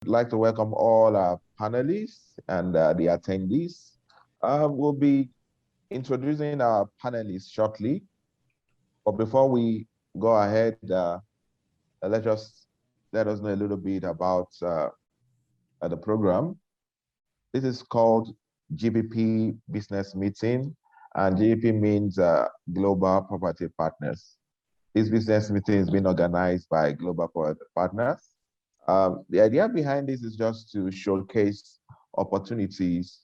I'd like to welcome all our panelists and the attendees. We'll be introducing our panelists shortly, but before we go ahead, let us know a little bit about the program. This is called GPP Business Meeting, and GPP means Global Property Partners. This business meeting is being organized by Global Property Partners. The idea behind this is just to showcase opportunities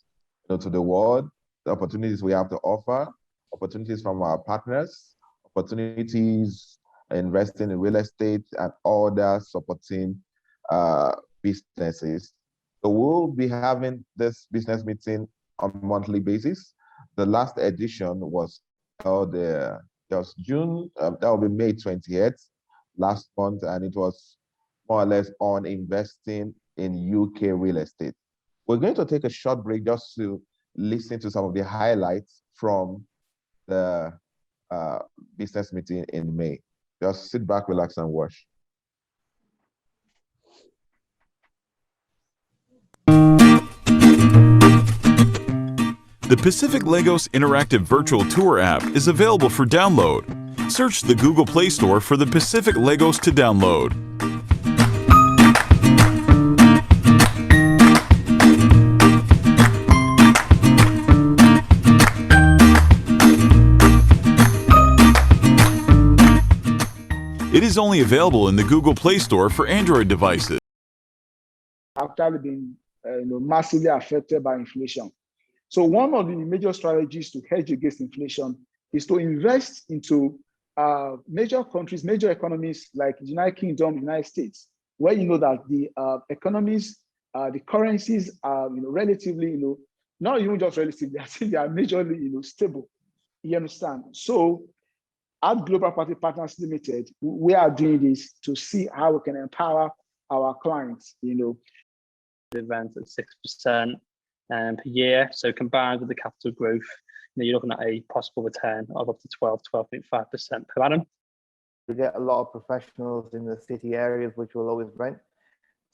to the world, the opportunities we have to offer, opportunities from our partners, opportunities investing in real estate and other supporting businesses. So we'll be having this business meeting on a monthly basis. The last edition was held just June, that will be May 28th, last month, and it was more or less on investing in UK real estate. We're going to take a short break just to listen to some of the highlights from the business meeting in May. Just sit back, relax, and watch. The Pacific Lagos Interactive Virtual Tour app is available for download. Search the Google Play Store for the Pacific Lagos to download. It is only available in the Google Play Store for Android devices. Actually been massively affected by inflation. So one of the major strategies to hedge against inflation is to invest into major countries, major economies like the United Kingdom, United States, where you know that the economies, the currencies are relatively, not even just relatively, I think they are majorly stable. You understand? So at Global Property Partners Limited, we are doing this to see how we can empower our clients. Event at 6% per year. So combined with the capital growth, you're looking at a possible return of up to 12.5% per annum. We get a lot of professionals in the city areas which will always rent.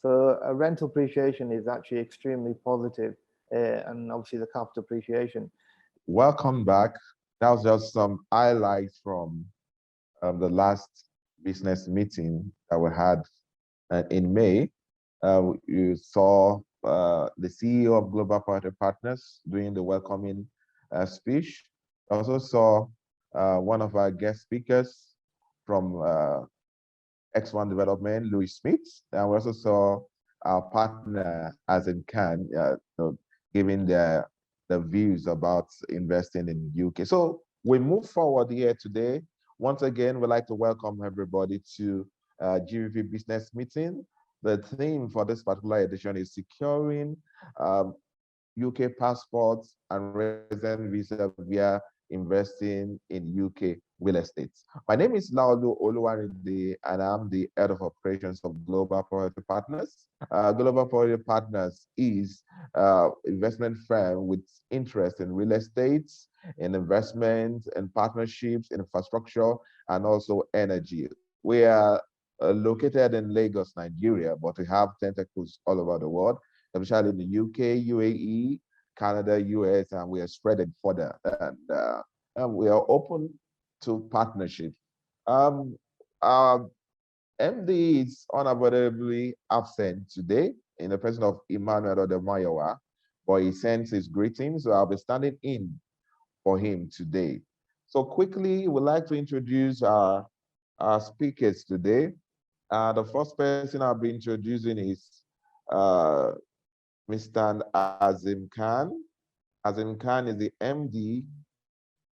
So a rental appreciation is actually extremely positive, and obviously the capital appreciation. Welcome back. That was just some highlights from the last business meeting that we had in May. You saw the CEO of Global Property Partners doing the welcoming speech. I also saw one of our guest speakers from X1 Development, Louis Smith, and we also saw our partner Azeem giving the views about investing in UK. So we move forward here today. Once again, we'd like to welcome everybody to GVP Business Meeting. The theme for this particular edition is securing UK passports and resident visa via investing in UK real estate. My name is Laolu Oluwarinde, and I'm the head of operations of Global Property Partners. Global Property Partners is an investment firm with interest in real estate, in investment, and partnerships, infrastructure, and also energy. We are located in Lagos, Nigeria, but we have tentacles all over the world, especially in the UK, UAE, Canada, US, and we are spreading further. And we are open to partnership. Our MD is unavoidably absent today in the presence of Emmanuel Odemayowa, but he sends his greetings, so I'll be standing in for him today. So quickly, we'd like to introduce our speakers today. The first person I'll be introducing is Mr. Azeem Khan. Azeem Khan is the MD,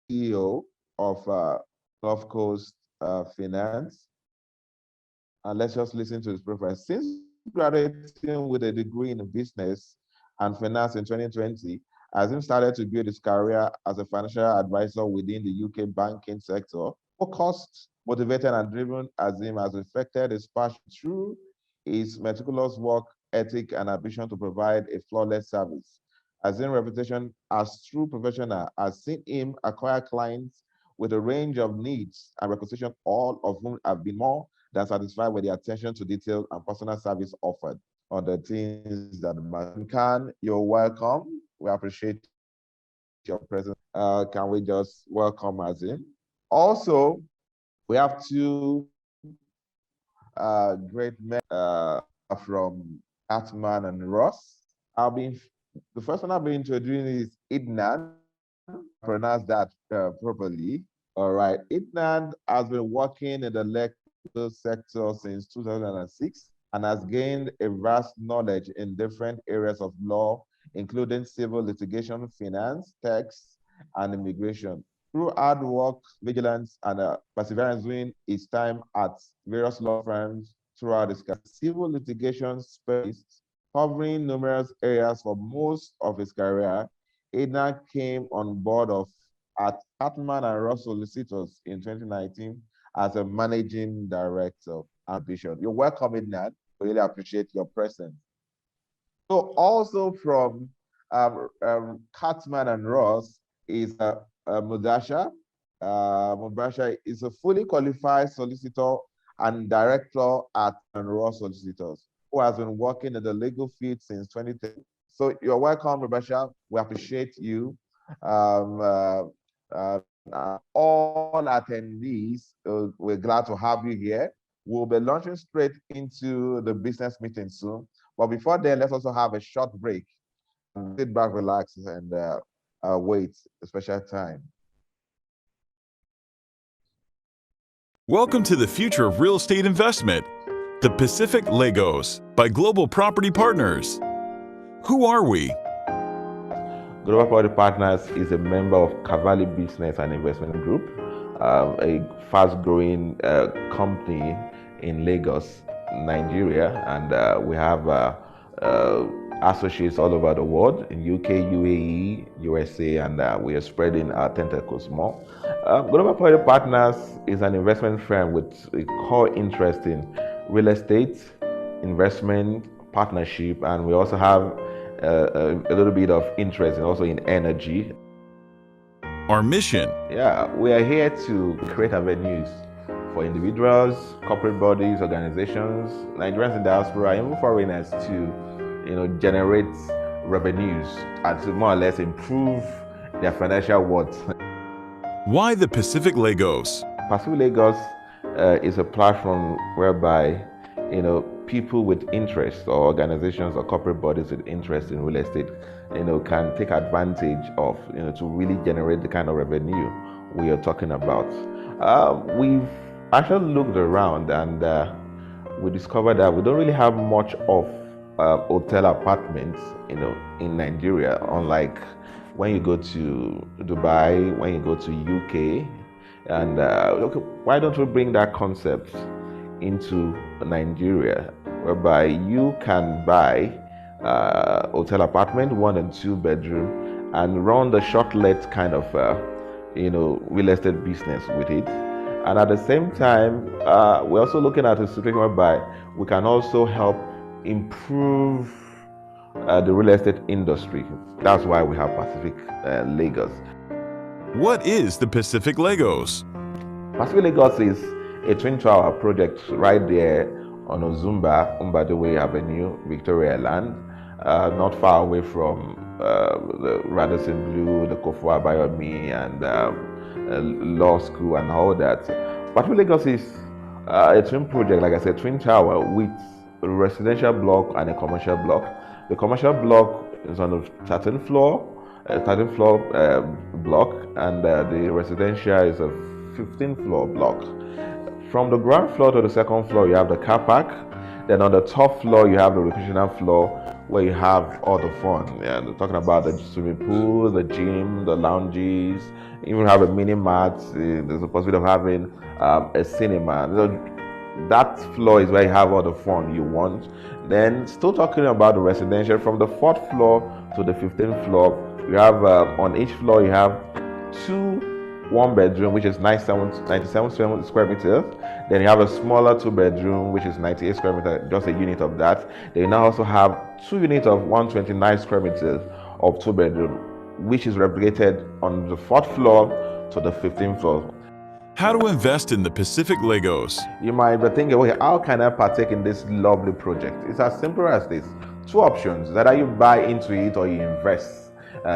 CEO of Gulf Coast Finance. And let's just listen to his profile. Since graduating with a degree in business and finance in 2020, Azeem started to build his career as a financial advisor within the UK banking sector. Focused, motivated, and driven, Azeem has reflected his passion through his meticulous work ethic and ambition to provide a flawless service. Azeem's reputation as true professional has seen him acquire clients with a range of needs and requisitions, all of whom have been more than satisfied with the attention to detail and personal service offered. on the things that matter. Can, you're welcome. We appreciate your presence. Can we just welcome Azeem? Also, we have two great men from Cartman and Ross. The first one I'll be introducing is Idnan. Pronounce that properly. All right. Idnan has been working in the legal sector since 2006 and has gained a vast knowledge in different areas of law, including civil litigation, finance, tax, and immigration. Through hard work, vigilance, and perseverance during his time at various law firms throughout his career, civil litigation specialist, covering numerous areas for most of his career, Idnan came on board at Cartman and Ross Solicitors in 2019 as a managing director and bishop. You're welcome, Idnan. We really appreciate your presence. So also from Cartman and Ross is Mubashar. Mubashar is a fully qualified solicitor and director at Ross Solicitors, who has been working in the legal field since 2010. So you're welcome, Mubashar. We appreciate you. All attendees, we're glad to have you here. We'll be launching straight into the business meeting soon. But before then, let's also have a short break. Sit back, relax, and wait a special time. Welcome to the future of real estate investment, the Pacific Legos by Global Property Partners. Who are we? Global Property Partners is a member of Cavalli Business and Investment Group, a fast-growing company in Lagos, Nigeria, and we have associates all over the world in UK, UAE, USA, and we are spreading our tentacles more. Global Property Partners is an investment firm with a core interest in real estate, investment, partnership, and we also have a little bit of interest also in energy. Our mission. Yeah, we are here to create avenues for individuals, corporate bodies, organizations, Nigerians in diaspora, even foreigners to, generate revenues and to more or less improve their financial worth. Why the Pacific Legos? Pacific Legos is a platform whereby, people with interest or organizations or corporate bodies with interest in real estate, can take advantage of, to really generate the kind of revenue we are talking about. We've actually looked around and we discovered that we don't really have much of hotel apartments, in Nigeria, unlike when you go to Dubai, when you go to UK, and why don't we bring that concept into Nigeria, whereby you can buy hotel apartment, 1 and 2 bedroom, and run the short-let kind of real estate business with it. And at the same time, we're also looking at a situation whereby we can also help improve the real estate industry. That's why we have Pacific Legos. What is the Pacific Legos? Pacific Legos is a twin tower project right there on Umbadewe Avenue, Victoria Land, not far away from the Radisson Blu, the Kofu Abayomi, and law school and all that. Pacific Legos is a twin project, like I said, twin tower with a residential block and a commercial block. The commercial block is on the 13th floor, block, and the residential is a 15th floor block. From the ground floor to the second floor, you have the car park. Then on the top floor, you have the recreational floor where you have all the fun. Yeah, they're talking about the swimming pool, the gym, the lounges, even have a mini mart. There's a possibility of having a cinema. That floor is where you have all the fun you want. Then still talking about the residential, from the 4th floor to the 15th floor, you have on each floor you have 2 1-bedroom, which is 97 square meters. Then you have a smaller 2-bedroom, which is 98 square meters, just a unit of that. Then you now also have 2 units of 129 square meters of 2-bedroom, which is replicated on the 4th floor to the 15th floor. How to invest in the Pacific Lagos. You might be thinking, okay, how can I partake in this lovely project? It's as simple as this. Two options: either you buy into it or you invest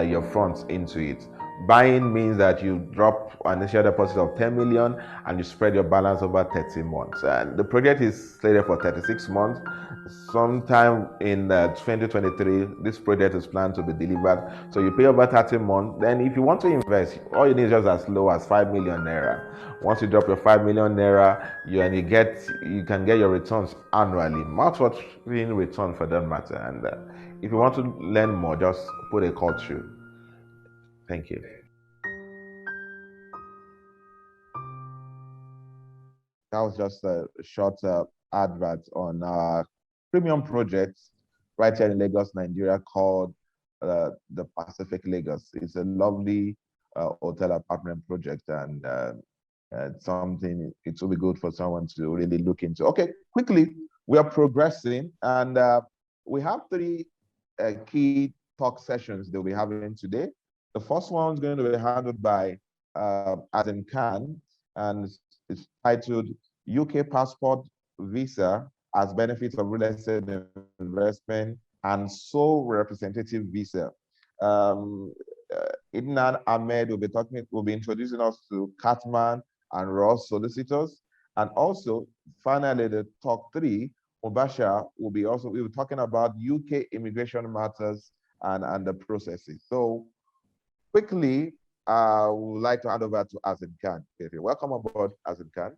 your funds into it. Buying means that you drop an initial deposit of 10 million and you spread your balance over 30 months. And the project is slated for 36 months. Sometime in 2023, this project is planned to be delivered. So you pay over 30 months. Then if you want to invest, all you need is just as low as 5 million naira. Once you drop your 5 million naira, you can get your returns annually. Mouthwatering return for that matter. And if you want to learn more, just put a call through. Thank you. That was just a short advert on our premium project right here in Lagos, Nigeria, called the Pacific Lagos. It's a lovely hotel apartment project, and something it will be good for someone to really look into. Okay, quickly, we are progressing, and we have three key talk sessions that we're having today. The first one is going to be handled by Azeem Khan, and it's titled UK Passport Visa as Benefits of Real Estate Investment and Sole Representative Visa. Idnan Ahmed will be introducing us to Cartman and Ross Solicitors. And also, finally, the talk three, Mubashar we'll be talking about UK immigration matters and the processes. So quickly, I would like to hand over to Azeem Khan. Welcome aboard, Azeem Khan.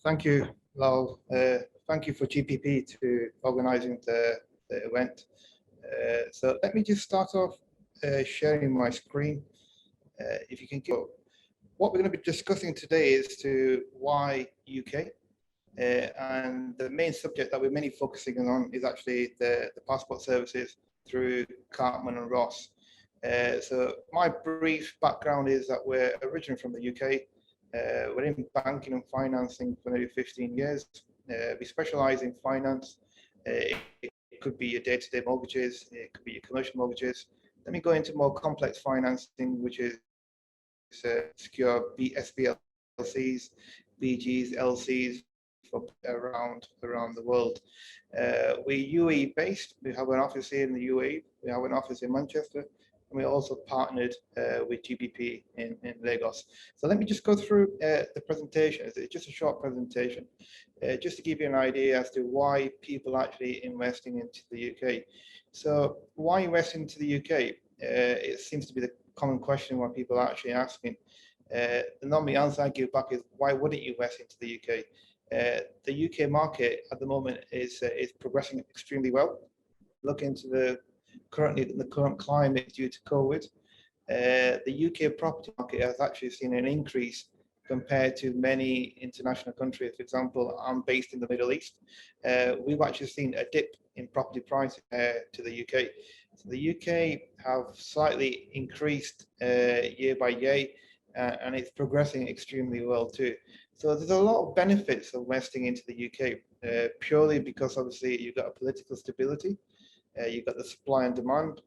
Thank you, Laolu. Thank you for GPP to organizing the event. So let me just start off sharing my screen. If you can go. What we're going to be discussing today is to why UK. And the main subject that we're mainly focusing on is actually the passport services through Cartman and Ross. So my brief background is that we're originally from the UK. We're in banking and financing for nearly 15 years. We specialize in finance. It could be your day-to-day mortgages. It could be your commercial mortgages. Then we go into more complex financing, which is secure SBLCs, BGs, LCs for around the world. We're UAE based. We have an office here in the UAE. We have an office in Manchester. And we also partnered with GBP in Lagos. So let me just go through the presentation. It's just a short presentation, just to give you an idea as to why people are actually investing into the UK. So why invest into the UK? It seems to be the common question why people are actually asking. The normal answer I give back is, why wouldn't you invest into the UK? The UK market at the moment is progressing extremely well. Look into the current climate due to COVID. The UK property market has actually seen an increase compared to many international countries. For example, I'm based in the Middle East. We've actually seen a dip in property prices to the UK. So the UK have slightly increased year by year, and it's progressing extremely well too. So there's a lot of benefits of investing into the UK, purely because obviously you've got a political stability, you've got the supply and demand,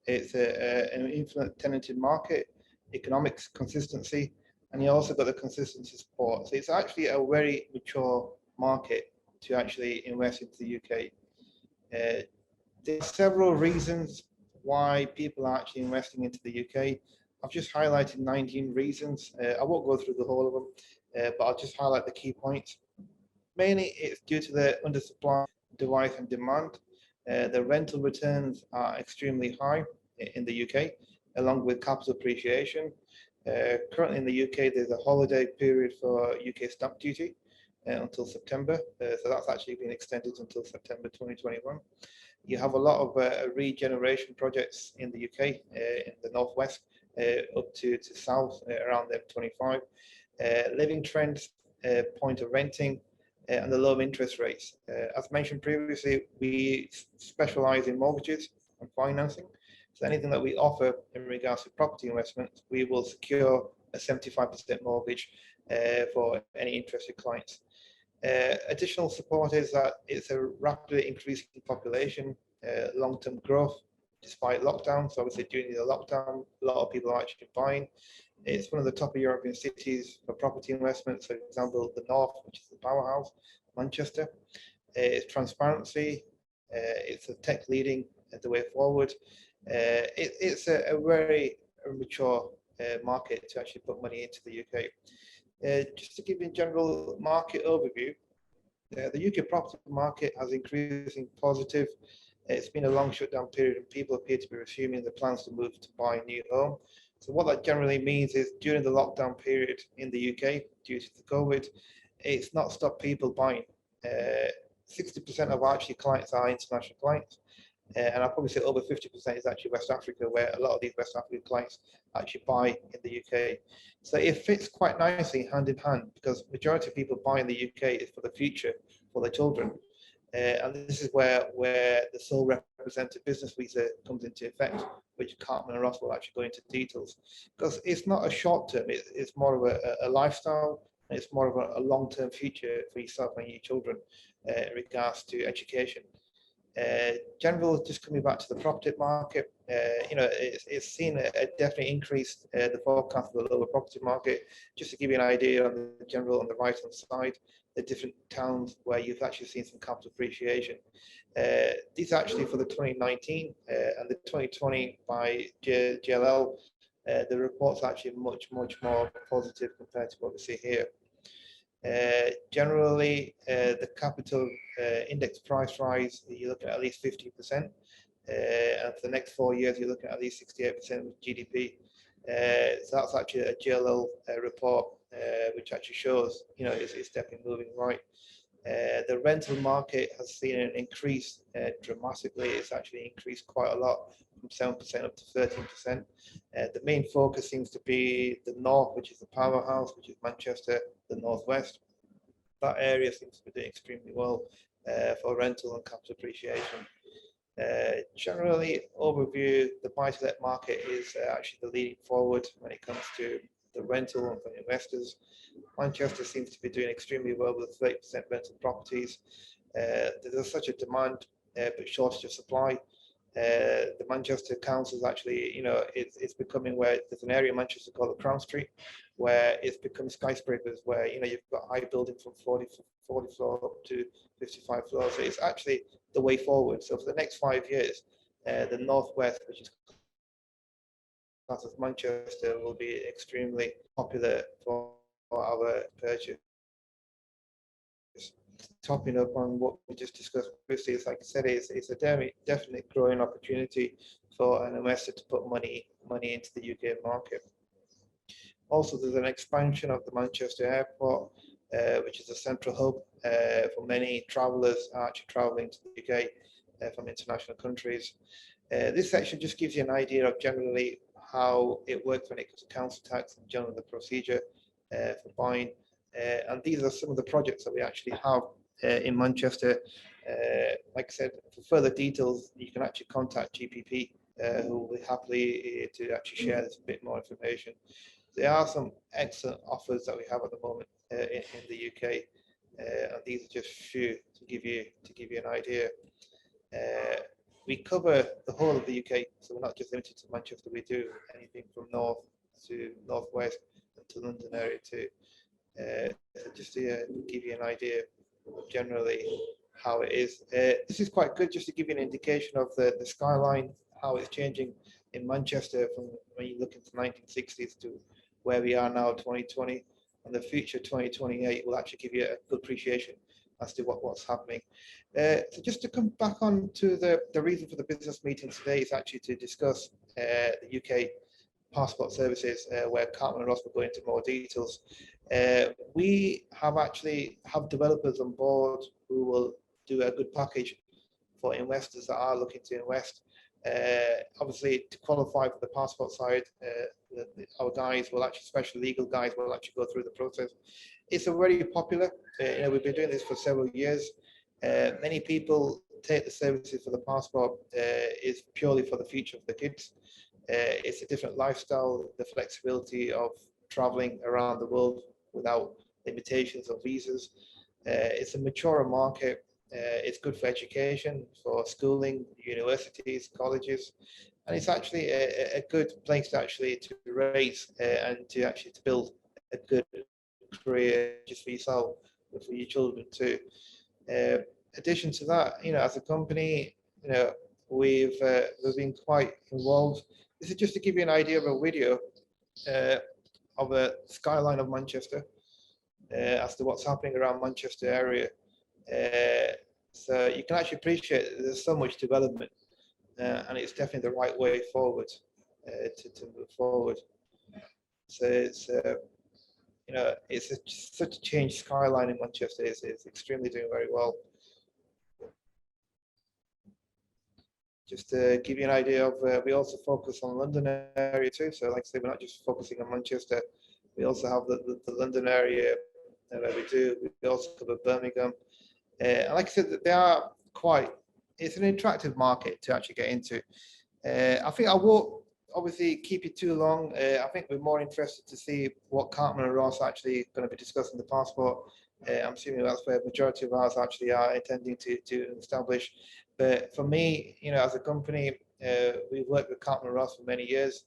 it's an infinite tenanted market, economics consistency, and you also got the consistency support. So it's actually a very mature market to actually invest into the UK. There's several reasons why people are actually investing into the UK. I've just highlighted 19 reasons. I won't go through the whole of them, but I'll just highlight the key points. Mainly, it's due to the undersupply, device and demand. The rental returns are extremely high in the UK, along with capital appreciation. Currently in the UK, there's a holiday period for UK stamp duty until September. So that's actually been extended until September 2021. You have a lot of regeneration projects in the UK, in the northwest, up to south, around M25. Living trends, point of renting, and the low interest rates. As mentioned previously, we specialize in mortgages and financing. So anything that we offer in regards to property investment, we will secure a 75% mortgage for any interested clients. Additional support is that it's a rapidly increasing population, long-term growth despite lockdown. So obviously during the lockdown, a lot of people are actually buying. It's one of the top European cities for property investments. For example, the North, which is the powerhouse, Manchester. It's transparency. It's a tech leading the way forward. It's a very mature market to actually put money into the UK. Just to give you a general market overview, the UK property market has increasing positive. It's been a long shutdown period and people appear to be resuming the plans to move to buy a new home. So what that generally means is during the lockdown period in the UK, due to the COVID, it's not stopped people buying. 60% of our actually clients are international clients. And I'll probably say over 50% is actually West Africa, where a lot of these West African clients actually buy in the UK. So it fits quite nicely hand in hand because majority of people buy in the UK is for the future, for their children. And this is where the sole representative business visa comes into effect, which Cartman and Ross will actually go into details. Because it's not a short term, it's more of a lifestyle, and it's more of a long-term future for yourself and your children in regards to education. General, just coming back to the property market, it's seen a definite increase, the forecast of the lower property market. Just to give you an idea on the general on the right hand side, the different towns where you've actually seen some capital appreciation. These are actually for the 2019 and the 2020 by JLL. The report's actually much more positive compared to what we see here. Generally, the capital index price rise, you're looking at least 50%. And for the next 4 years, you're looking at least 68% of GDP. So that's actually a JLL report, which actually shows, it's definitely moving right. The rental market has seen an increase dramatically. It's actually increased quite a lot, from 7% up to 13%. The main focus seems to be the north, which is the powerhouse, which is Manchester, the northwest. That area seems to be doing extremely well for rental and capital appreciation. Generally, overview, the buy-to-let market is actually the leading forward when it comes to the rental and for investors. Manchester seems to be doing extremely well with 30% rental properties. There's such a demand, but shortage of supply. The Manchester Council is actually, it's becoming where there's an area in Manchester called the Crown Street, where it's become skyscrapers, where you've got high buildings from 40 floors up to 55 floors. So it's actually the way forward. So for the next 5 years, the northwest, which is part of Manchester, will be extremely popular for our purchase. Topping up on what we just discussed previously, like I said, it's a definite growing opportunity for an investor to put money into the UK market. Also, there's an expansion of the Manchester Airport, which is a central hub for many travellers actually travelling to the UK from international countries. This section just gives you an idea of generally how it works when it comes to council tax and generally the procedure for buying. And these are some of the projects that we actually have in Manchester. Like I said, for further details, you can actually contact GPP, who will be happy to actually share this bit more information. There are some excellent offers that we have at the moment in the UK, and these are just a few to give you an idea. We cover the whole of the UK, so we're not just limited to Manchester. We do anything from north to northwest and to London area too. Just to give you an idea of generally how it is. This is quite good just to give you an indication of the skyline, how it's changing in Manchester from when you look into the 1960s to where we are now, 2020, and the future 2028 will actually give you a good appreciation as to what's happening. So just to come back on to the reason for the business meeting today is actually to discuss the UK passport services, where Cartman and Ross will go into more details. We have developers on board who will do a good package for investors that are looking to invest. Obviously, to qualify for the passport side, our guys will actually, special legal guys will actually go through the process. It's already popular. We've been doing this for several years. Many people take the services for the passport is purely for the future of the kids. It's a different lifestyle, the flexibility of traveling around the world without limitations of visas. It's a mature market. It's good for education, for schooling, universities, colleges, and it's actually a good place to actually to raise and to actually to build a good career just for yourself, but for your children too. Addition to that, as a company, we've been quite involved. This is just to give you an idea of a video of a skyline of Manchester as to what's happening around Manchester area. So you can actually appreciate that there's so much development, and it's definitely the right way forward to move forward. So it's such a changed skyline in Manchester. It's extremely doing very well. Just to give you an idea of, we also focus on London area too. So like I say, we're not just focusing on Manchester. We also have the London area where we do. We also cover Birmingham. And like I said, they are it's an attractive market to actually get into. I think I won't obviously keep it too long. I think we're more interested to see what Cartman and Ross actually going to be discussing the passport. I'm assuming that's where the majority of ours actually are intending to establish. But for me, as a company, we've worked with Cartman and Ross for many years.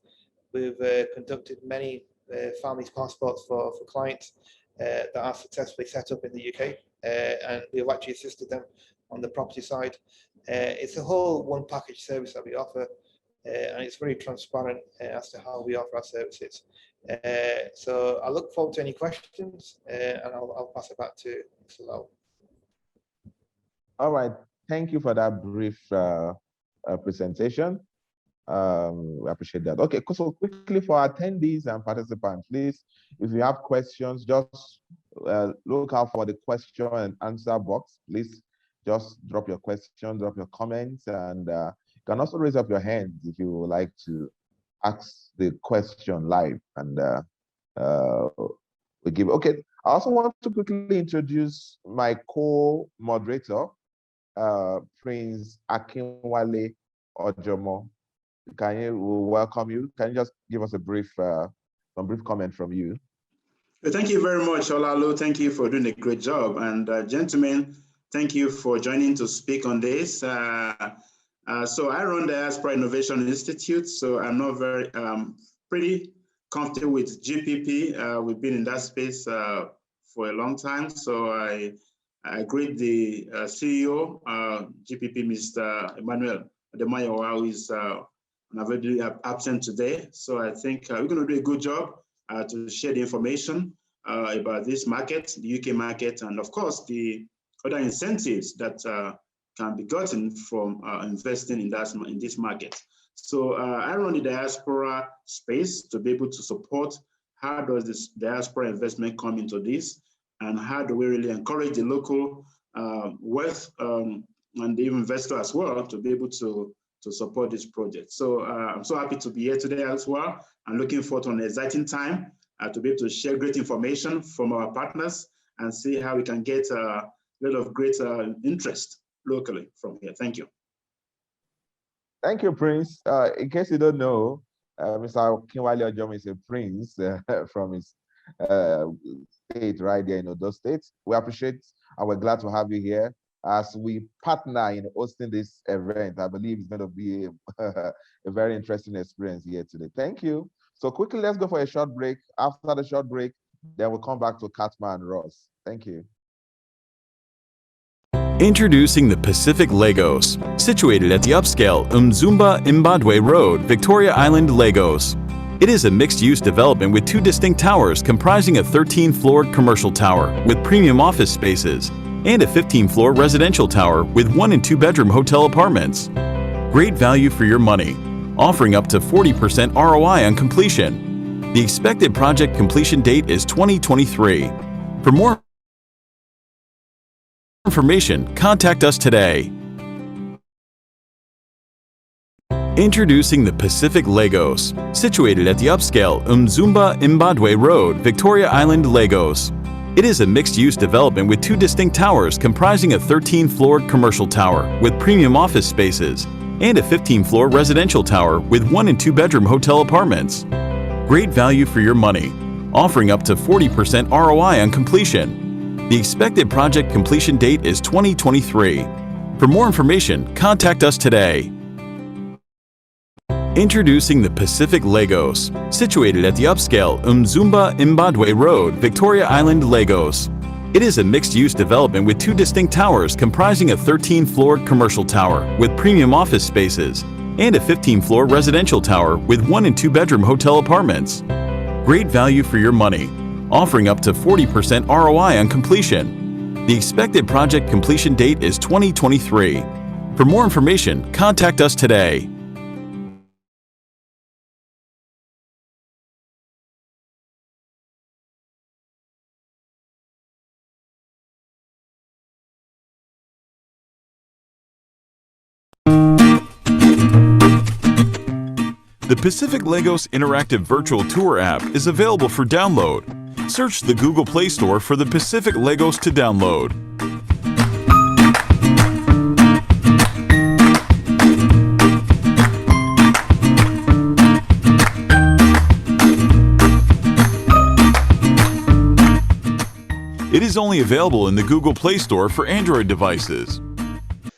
We've conducted many families passports for clients that are successfully set up in the UK, and we've actually assisted them on the property side. It's a whole one package service that we offer, and it's very transparent as to how we offer our services. So I look forward to any questions, and I'll pass it back to Mr. Laolu. All right, thank you for that brief presentation. We appreciate that. Okay, so quickly for attendees and participants, please, if you have questions, just look out for the question and answer box. Please just drop your question, drop your comments, and you can also raise up your hand if you would like to ask the question live. And we give. Okay, I also want to quickly introduce my co-moderator, Prince Akinwale Ojomo. We'll welcome you. Can you just give us some brief comment from you? Thank you very much, Laolu. Thank you for doing a great job. And gentlemen, thank you for joining to speak on this. So I run the Diaspora Innovation Institute, so I'm not very pretty comfortable with GPP. We've been in that space for a long time. So I greet the CEO, GPP, Mr. Emmanuel Odemayowa, who is unavoidably absent today. So I think we're going to do a good job to share the information about this market, the UK market, and of course the other incentives that can be gotten from investing in this market. So I run the diaspora space to be able to support how does this diaspora investment come into this, and how do we really encourage the local wealth and the investor as well to be able to support this project. So I'm so happy to be here today as well. I'm looking forward to an exciting time to be able to share great information from our partners and see how we can get a lot of great interest locally from here. Thank you. Thank you, Prince. In case you don't know, Mr. Akinwale Ojomo is a prince from his state right there in Odo State. We appreciate and we're glad to have you here as we partner in hosting this event. I believe it's going to be a very interesting experience here today. Thank you. So quickly, let's go for a short break. After the short break, then we'll come back to Cartman and Ross. Thank you. Introducing the Pacific Lagos, situated at the upscale Mzumba Mbadwe Road, Victoria Island, Lagos. It is a mixed-use development with two distinct towers comprising a 13-floor commercial tower with premium office spaces and a 15-floor residential tower with 1- and 2-bedroom hotel apartments. Great value for your money, offering up to 40% ROI on completion. The expected project completion date is 2023. For more information, contact us today. Introducing the Pacific Lagos, situated at the upscale Mzumba Mbadwe Road, Victoria Island, Lagos. It is a mixed-use development with two distinct towers comprising a 13-floor commercial tower with premium office spaces and a 15-floor residential tower with 1- and 2-bedroom hotel apartments. Great value for your money, offering up to 40% ROI on completion. The expected project completion date is 2023. For more information, contact us today. Introducing the Pacific Lagos, situated at the upscale Umzumba Mbadwe Road, Victoria Island, Lagos. It is a mixed-use development with two distinct towers comprising a 13-floor commercial tower with premium office spaces and a 15-floor residential tower with 1- and 2-bedroom hotel apartments. Great value for your money, offering up to 40% ROI on completion. The expected project completion date is 2023. For more information, contact us today. The Pacific Lagos Interactive Virtual Tour app is available for download. Search the Google Play Store for the Pacific Lagos to download. It is only available in the Google Play Store for Android devices.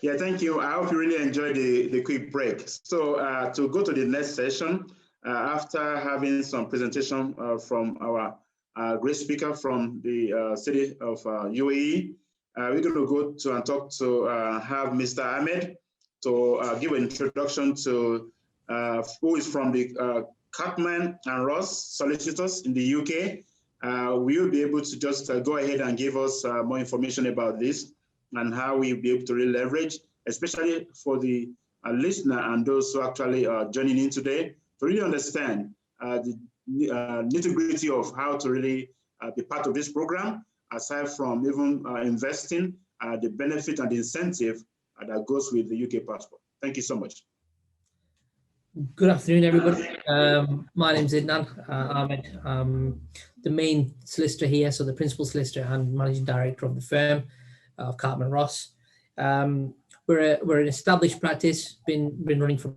Yeah, thank you. I hope you really enjoyed the quick break. So to go to the next session, after having some presentation from our great speaker from the city of UAE, we're going to go to and talk to have Mr. Ahmed to give an introduction to who is from the Cartman and Ross Solicitors in the UK. We'll be able to just go ahead and give us more information about this and how we'll be able to really leverage, especially for the listener and those who actually are joining in today, to really understand the nitty-gritty of how to really be part of this program, aside from even investing, the benefit and the incentive that goes with the UK passport. Thank you so much. Good afternoon, everybody. My name's Idnan Ahmed. The main solicitor here, so the principal solicitor and managing director of the firm of Cartman Ross. We're an established practice, been running for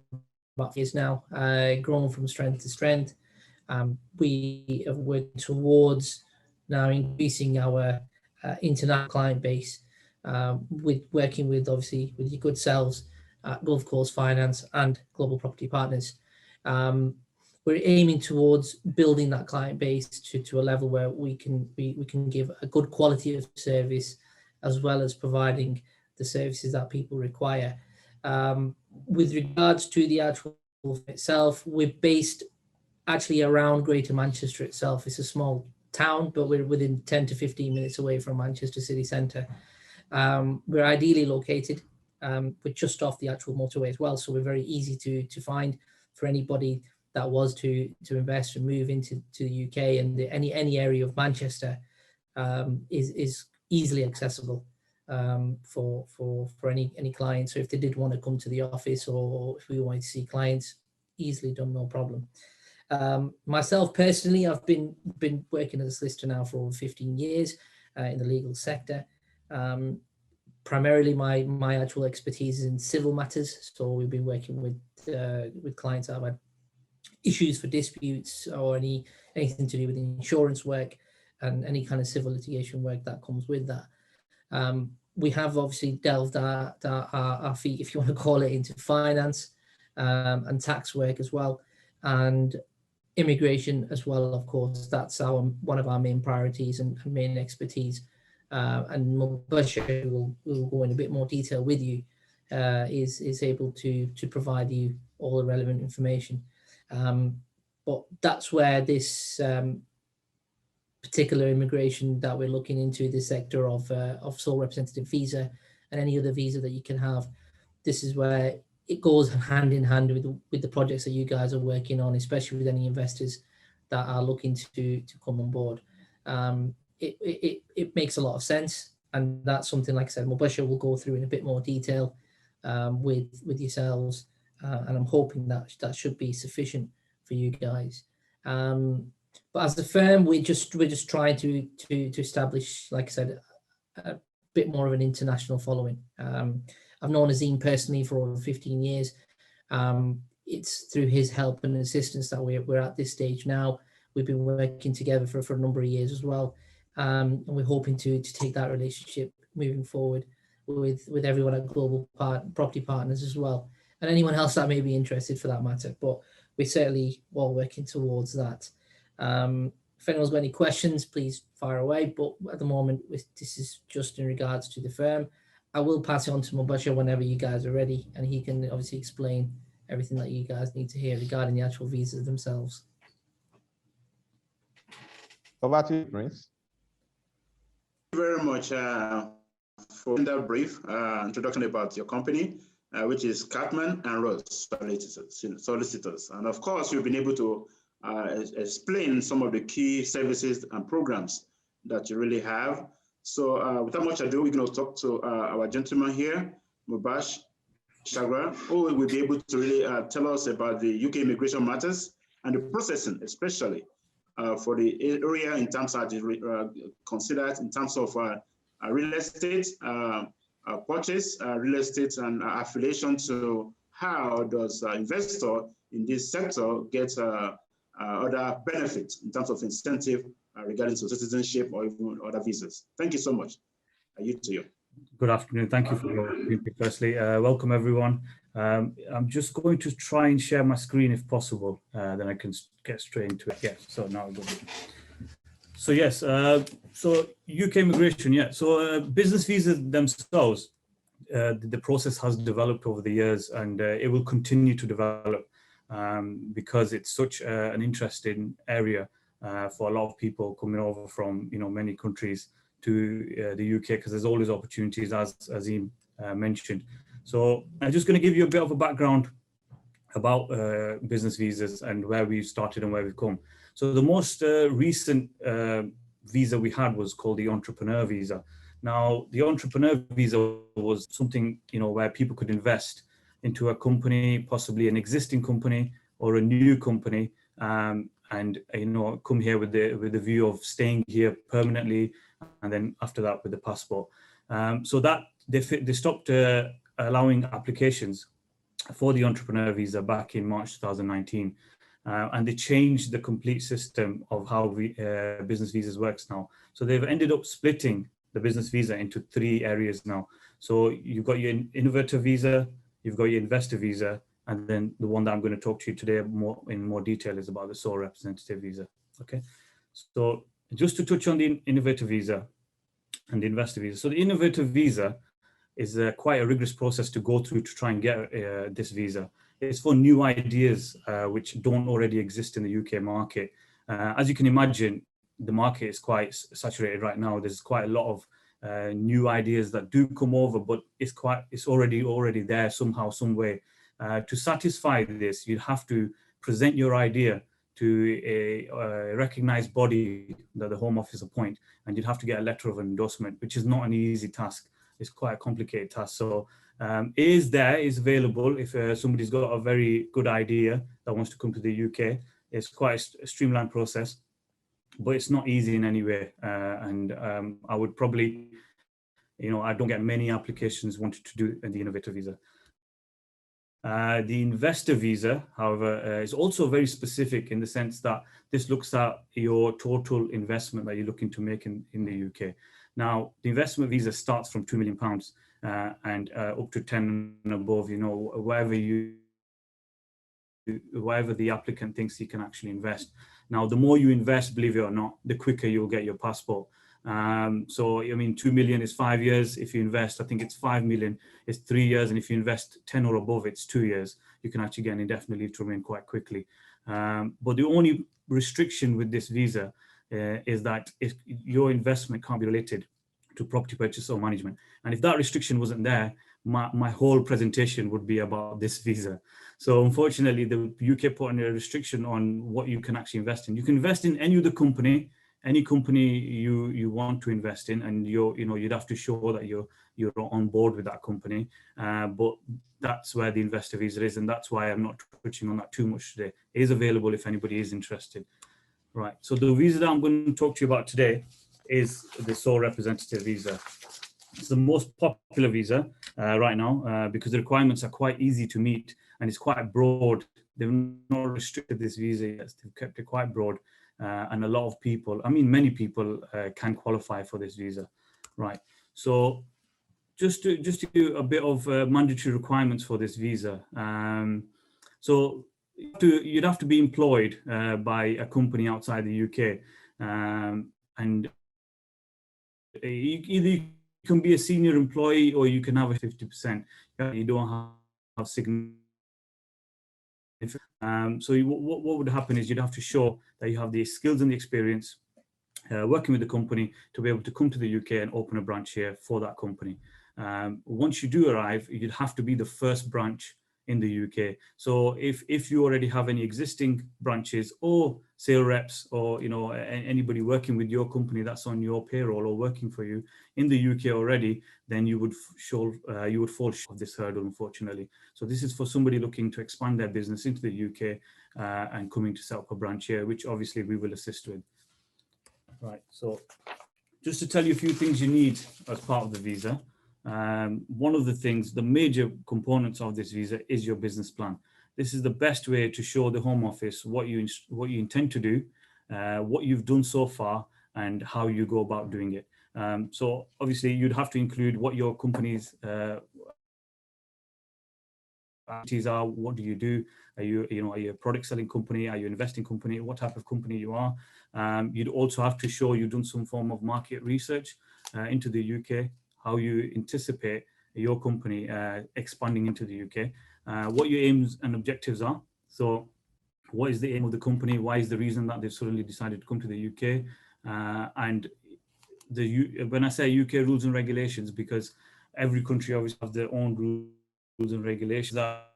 about years now, grown from strength to strength. We have worked towards now increasing our international client base, with working with obviously with your good selves, Gulf Coast Finance and Global Property Partners. We're aiming towards building that client base to a level where we can give a good quality of service, as well as providing the services that people require. With regards to the actual itself, we're based actually around Greater Manchester itself. It's a small town, but we're within 10 to 15 minutes away from Manchester city centre. We're ideally located. We're just off the actual motorway as well, so we're very easy to find for anybody that was to invest and move into the UK, and any area of Manchester is easily accessible for any client. So if they did want to come to the office, or if we wanted to see clients, easily done, no problem. Myself personally, I've been working as a solicitor now for over 15 years in the legal sector. Primarily my actual expertise is in civil matters, so we've been working with clients that have had issues for disputes or anything to do with insurance work and any kind of civil litigation work that comes with that. We have obviously delved our feet, if you want to call it, into finance and tax work as well, and immigration as well. Of course, that's one of our main priorities and main expertise. And Mubashar, who will go in a bit more detail with you, is able to provide you all the relevant information. But that's where this particular immigration that we're looking into, the sector of sole representative visa and any other visa that you can have, this is where it goes hand in hand with the projects that you guys are working on, especially with any investors that are looking to come on board. It makes a lot of sense, and that's something, like I said, Mubashar will go through in a bit more detail with yourselves, and I'm hoping that should be sufficient for you guys. But as a firm, we're just trying to establish, like I said, a bit more of an international following. I've known Azeem personally for over 15 years. It's through his help and assistance that we're at this stage now. We've been working together for a number of years as well. And we're hoping to take that relationship moving forward with everyone at Global Property Partners as well. and anyone else that may be interested for that matter. But we're certainly all working towards that. If anyone's got any questions, please fire away. But at the moment, this is just in regards to the firm. I will pass it on to Mubashar whenever you guys are ready, and he can obviously explain everything that you guys need to hear regarding the actual visas themselves. Over to you, Prince. Thank you very much for that brief introduction about your company, which is Cartman and Rose Solicitors. And of course, you've been able to explain some of the key services and programs that you really have. So without much ado, we're going to talk to our gentleman here, Mubashar, who will be able to really tell us about the UK immigration matters and the processing, especially for the area in terms of considered in terms of real estate purchase, real estate and affiliation to how does investor in this sector get other benefits in terms of incentive regarding to citizenship or even other visas. Thank you so much. To you. Good afternoon. Thank you for your input. Firstly, welcome everyone. I'm just going to try and share my screen if possible, then I can get straight into it. Yes, so now we'll go. So yes, so UK immigration, yeah. So business visas themselves, the process has developed over the years, and it will continue to develop because it's such an interesting area for a lot of people coming over from many countries to the UK, because there's always opportunities, as Azeem mentioned. So I'm just going to give you a bit of a background about business visas and where we've started and where we've come. So the most recent visa we had was called the entrepreneur visa. Now, the entrepreneur visa was something where people could invest into a company, possibly an existing company or a new company, and come here with the view of staying here permanently, and then after that with the passport. So that they stopped allowing applications for the entrepreneur visa back in March 2019, and they changed the complete system of how business visas works now. So they've ended up splitting the business visa into 3 areas now. So you've got your innovator visa, you've got your investor visa, and then the one that I'm going to talk to you today in more detail is about the sole representative visa. Okay, so just to touch on the innovator visa and the investor visa. So the innovator visa is quite a rigorous process to go through to try and get this visa. It's for new ideas which don't already exist in the UK market. As you can imagine, the market is quite saturated right now. There's quite a lot of new ideas that do come over, but it's already there somehow, some way. To satisfy this, you'd have to present your idea to a recognized body that the Home Office appoint, and you'd have to get a letter of endorsement, which is not an easy task. It's quite a complicated task. So it is available if somebody's got a very good idea that wants to come to the UK. It's quite a streamlined process, but it's not easy in any way. And I would probably, I don't get many applications wanted to do the innovator visa. The investor visa, however, is also very specific in the sense that this looks at your total investment that you're looking to make in the UK. Now, the investment visa starts from £2 million and up to 10 and above, wherever the applicant thinks he can actually invest. Now, the more you invest, believe it or not, the quicker you'll get your passport. So, I mean, 2 million is 5 years. If you invest, I think it's 5 million, it's 3 years. And if you invest 10 or above, it's 2 years. You can actually get an indefinite leave to remain quite quickly. But the only restriction with this visa is that if your investment can't be related to property purchase or management. And if that restriction wasn't there, my whole presentation would be about this visa. So unfortunately, the UK put in a restriction on what you can actually invest in. You can invest in any other company, any company you want to invest in, and you'd have to show that you're on board with that company. But that's where the investor visa is, and that's why I'm not touching on that too much today. It is available if anybody is interested. Right. So the visa that I'm going to talk to you about today is the sole representative visa. It's the most popular visa right now because the requirements are quite easy to meet and it's quite broad. They've not restricted this visa yet. They've kept it quite broad. And a lot of people, I mean, many people can qualify for this visa, right? So just to do a bit of mandatory requirements for this visa. So you'd have to be employed by a company outside the UK, and either you can be a senior employee or you can have a 50%. You don't have significant. So what would happen is you'd have to show that you have the skills and the experience working with the company to be able to come to the UK and open a branch here for that company. Once you do arrive, you'd have to be the first branch in the UK. So if you already have any existing branches or sales reps, or anybody working with your company that's on your payroll or working for you in the UK already, then you would fall short of this hurdle, unfortunately. So this is for somebody looking to expand their business into the UK and coming to set up a branch here, which obviously we will assist with. Right, so just to tell you a few things you need as part of the visa. One of the things, the major components of this visa is your business plan. This is the best way to show the Home Office what you intend to do, what you've done so far, and how you go about doing it. So obviously you'd have to include what your company's activities are. What do you do? Are you a product selling company? Are you an investing company? What type of company you are? You'd also have to show you've done some form of market research into the UK, how you anticipate your company expanding into the UK, what your aims and objectives are. So what is the aim of the company? Why is the reason that they've suddenly decided to come to the UK? And when I say UK rules and regulations, because every country obviously has their own rules and regulations that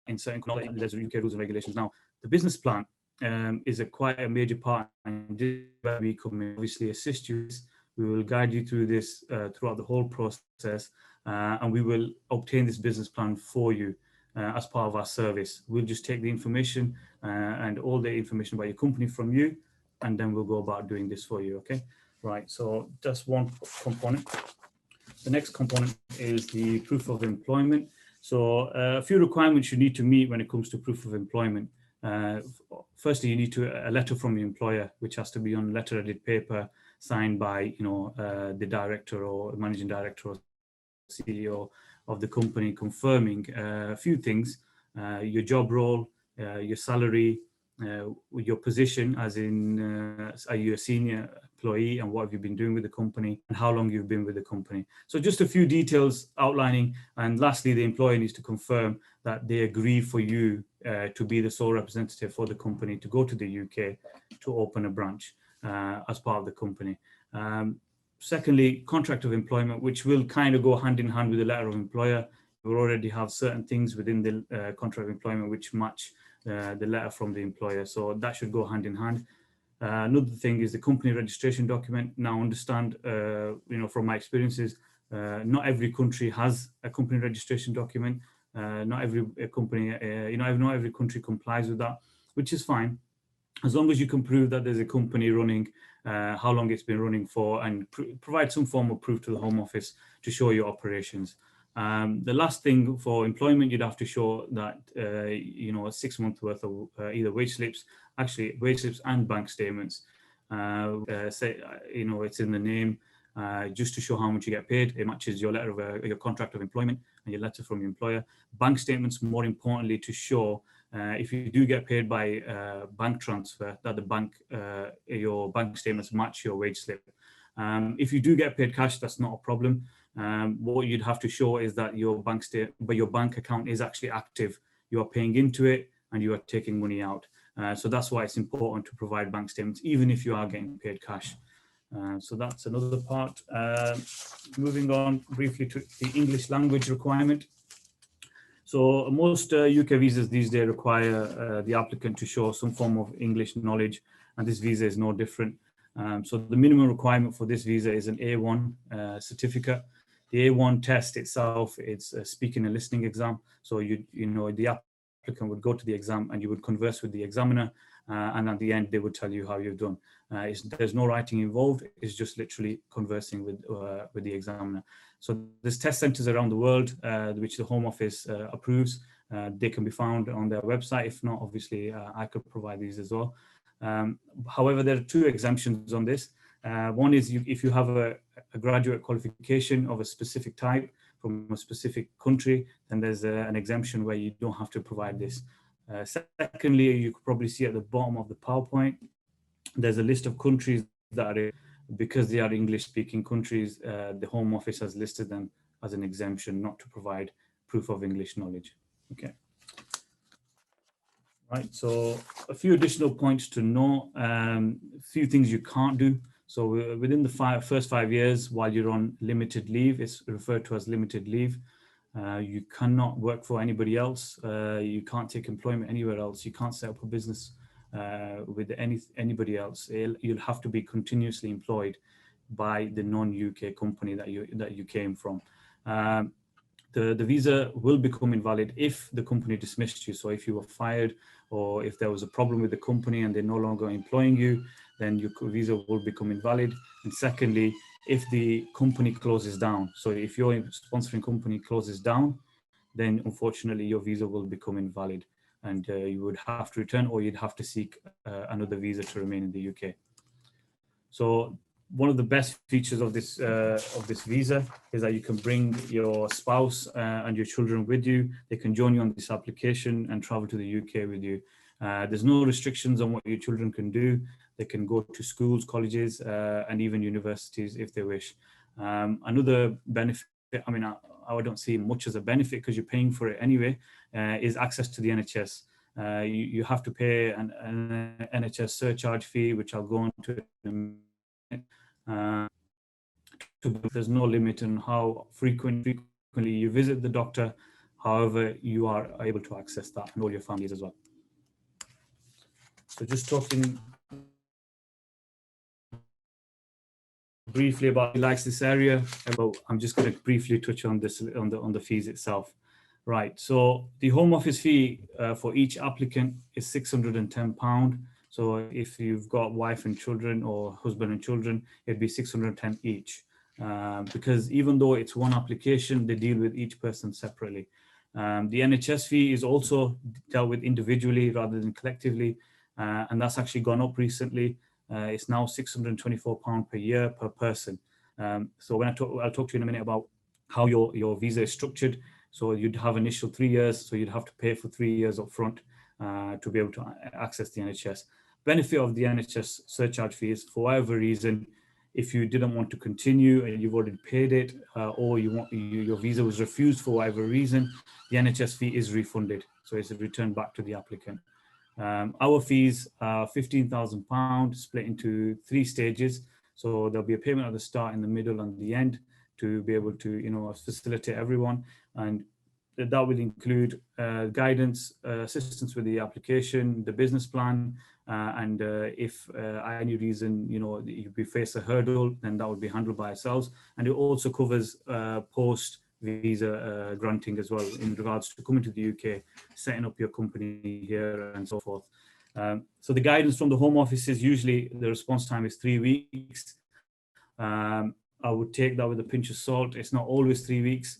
in certain countries, there's UK rules and regulations. Now, the business plan is quite a major part, and where we come in, obviously assist you. We will guide you through this throughout the whole process, and we will obtain this business plan for you as part of our service. We'll just take the information and all the information about your company from you, and then we'll go about doing this for you, okay? Right, so that's one component. The next component is the proof of employment. So a few requirements you need to meet when it comes to proof of employment. Firstly, you need a letter from your employer, which has to be on letterheaded paper, signed by the director or managing director or CEO of the company, confirming a few things: your job role, your salary, your position, as in are you a senior employee, and what have you been doing with the company, and how long you've been with the company. So just a few details outlining. And lastly, the employer needs to confirm that they agree for you to be the sole representative for the company to go to the UK to open a branch as part of the company. Secondly, contract of employment, which will kind of go hand in hand with the letter of employer. We already have certain things within the contract of employment which match the letter from the employer, so that should go hand in hand. Another thing is the company registration document. Now, understand, from my experiences, not every country has a company registration document. Not every company, not every country complies with that, which is fine, as long as you can prove that there's a company running, how long it's been running for, and provide some form of proof to the Home Office to show your operations. The last thing for employment, you'd have to show that, a 6 month worth of either wage slips, actually wage slips and bank statements. It's in the name, just to show how much you get paid. It matches your letter of your contract of employment and your letter from your employer. Bank statements, more importantly, to show if you do get paid by bank transfer, that the bank, your bank statements match your wage slip. If you do get paid cash, that's not a problem. What you'd have to show is that your bank account is actually active. You are paying into it and you are taking money out. So that's why it's important to provide bank statements, even if you are getting paid cash. So that's another part. Moving on briefly to the English language requirement. So most UK visas these days require the applicant to show some form of English knowledge, and this visa is no different. So the minimum requirement for this visa is an A1 certificate. The A1 test itself, it's a speaking and listening exam. So the applicant would go to the exam and you would converse with the examiner, and at the end they would tell you how you've done. There's no writing involved. It's just literally conversing with the examiner. So there's test centres around the world which the Home Office approves. They can be found on their website. If not, obviously I could provide these as well. However, there are two exemptions on this. One is if you have a graduate qualification of a specific type from a specific country, then there's an exemption where you don't have to provide this. Secondly, you could probably see at the bottom of the PowerPoint, there's a list of countries that are, because they are English-speaking countries, the Home Office has listed them as an exemption not to provide proof of English knowledge. Okay. Right, so a few additional points to note, a few things you can't do. So within the first 5 years, while you're on limited leave, it's referred to as limited leave. You cannot work for anybody else. You can't take employment anywhere else. You can't set up a business with anybody else. You'll have to be continuously employed by the non-UK company that you came from. The visa will become invalid if the company dismissed you. So if you were fired or if there was a problem with the company and they're no longer employing you, then your visa will become invalid. And secondly, if the company closes down. So if your sponsoring company closes down, then unfortunately your visa will become invalid and you would have to return or you'd have to seek another visa to remain in the UK. So one of the best features of this visa is that you can bring your spouse and your children with you. They can join you on this application and travel to the UK with you. There's no restrictions on what your children can do. They can go to schools, colleges, and even universities if they wish. Another benefit, I mean, I don't see much as a benefit because you're paying for it anyway, is access to the NHS. You have to pay an NHS surcharge fee, which I'll go on to in a minute. There's no limit on how frequently you visit the doctor. However, you are able to access that and all your families as well. So just talking briefly about who likes this area. I'm just going to briefly touch on this on the fees itself. Right. So the Home Office fee for each applicant is £610. So if you've got wife and children or husband and children, it'd be 610 each. Because even though it's one application, they deal with each person separately. The NHS fee is also dealt with individually rather than collectively. And that's actually gone up recently. It's now £624 per year per person. So when I'll talk to you in a minute about how your visa is structured. So you'd have initial 3 years. So you'd have to pay for 3 years up front to be able to access the NHS. Benefit of the NHS surcharge fee is, for whatever reason, if you didn't want to continue and you've already paid it, or your visa was refused for whatever reason, the NHS fee is refunded. So it's returned back to the applicant. Our fees are £15,000 split into 3 stages. So there'll be a payment at the start, in the middle, and the end to be able to, facilitate everyone. And that will include guidance, assistance with the application, the business plan, and if any reason, you face a hurdle, then that would be handled by ourselves. And it also covers post visa granting as well in regards to coming to the UK, setting up your company here and so forth. So the guidance from the Home Office is usually the response time is 3 weeks. I would take that with a pinch of salt. It's not always 3 weeks.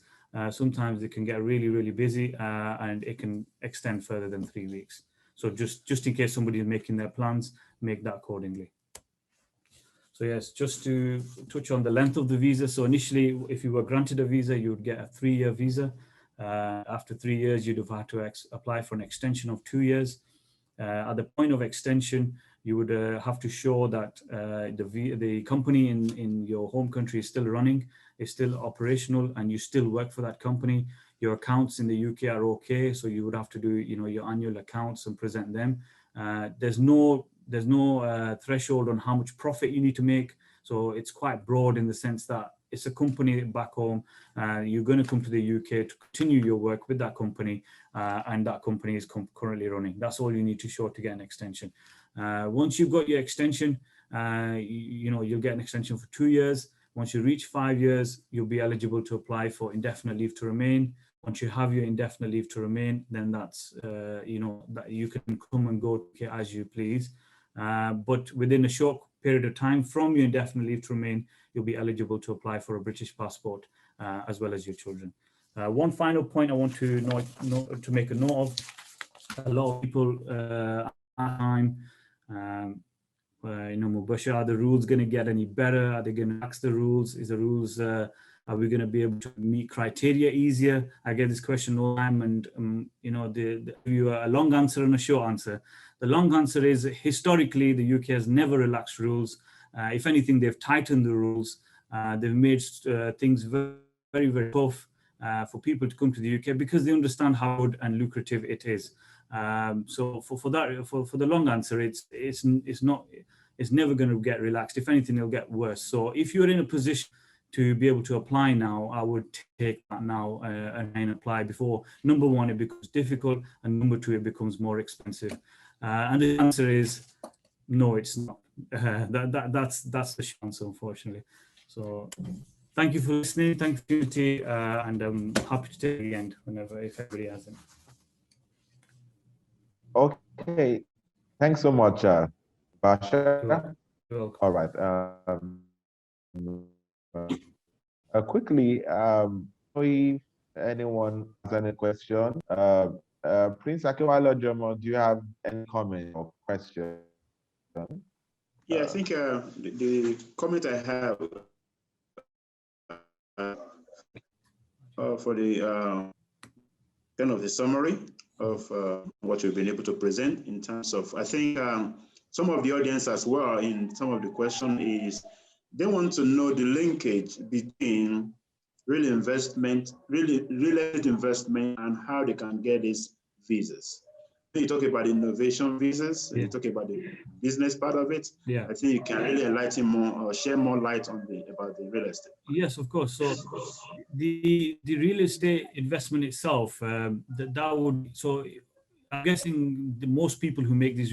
Sometimes it can get really, really busy and it can extend further than 3 weeks. So just in case somebody is making their plans, make that accordingly. So yes, just to touch on the length of the visa. So initially, if you were granted a visa, you would get a 3-year visa. After 3 years, you'd have had to apply for an extension of 2 years. At the point of extension, you would have to show that the company in your home country is still running, is still operational, and you still work for that company. Your accounts in the UK are okay, so you would have to do your annual accounts and present them. There's no threshold on how much profit you need to make, so it's quite broad in the sense that it's a company back home. You're going to come to the UK to continue your work with that company, and that company is currently running. That's all you need to show to get an extension. Once you've got your extension, you'll get an extension for 2 years. Once you reach 5 years, you'll be eligible to apply for indefinite leave to remain. Once you have your indefinite leave to remain, then that's, that you can come and go as you please. But within a short period of time from your indefinite leave to remain, you'll be eligible to apply for a British passport as well as your children. One final point I want to make a note of: a lot of people at the time Mubashar, are the rules going to get any better? Are they going to relax the rules? Is the rules, are we going to be able to meet criteria easier? I get this question all the time, and you a long answer and a short answer. The long answer is historically the UK has never relaxed rules. If anything, they've tightened the rules. They've made things very, very tough for people to come to the UK because they understand how good and lucrative it is. So for the long answer, it's never going to get relaxed. If anything, it'll get worse. So if you're in a position to be able to apply now, I would take that now and apply before, number one, it becomes difficult, and number two, it becomes more expensive. And the answer is no, it's not. That's the short answer, unfortunately. So thank you for listening. Thank you, community, and I'm happy to take the end whenever, if everybody has it. Okay, thanks so much, Basha. You're welcome. All right. Quickly, if anyone has any question, Prince Akinwale Ojomo, do you have any comment or question? Yeah, I think the comment I have for the kind of the summary of what we've been able to present in terms of, I think some of the audience as well in some of the question is they want to know the linkage between real estate investment and how they can get these visas. You talk about innovation visas, you talk about the business part of it. Yeah, I think you can really enlighten more or share more light on about the real estate. Yes, of course. So the real estate investment itself, that would, so I'm guessing the most people who make these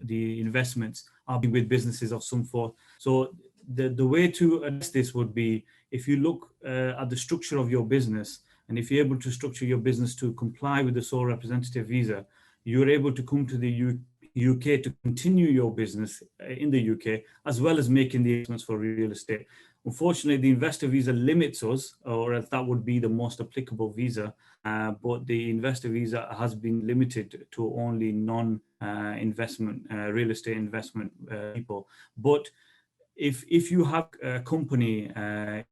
the investments are with businesses of some sort. So the way to address this would be, if you look at the structure of your business, and if you're able to structure your business to comply with the sole representative visa, you're able to come to the UK to continue your business in the UK, as well as making the investments for real estate. Unfortunately, the investor visa limits us, or else that would be the most applicable visa, but the investor visa has been limited to only non-investment, real estate investment people. But if you have a company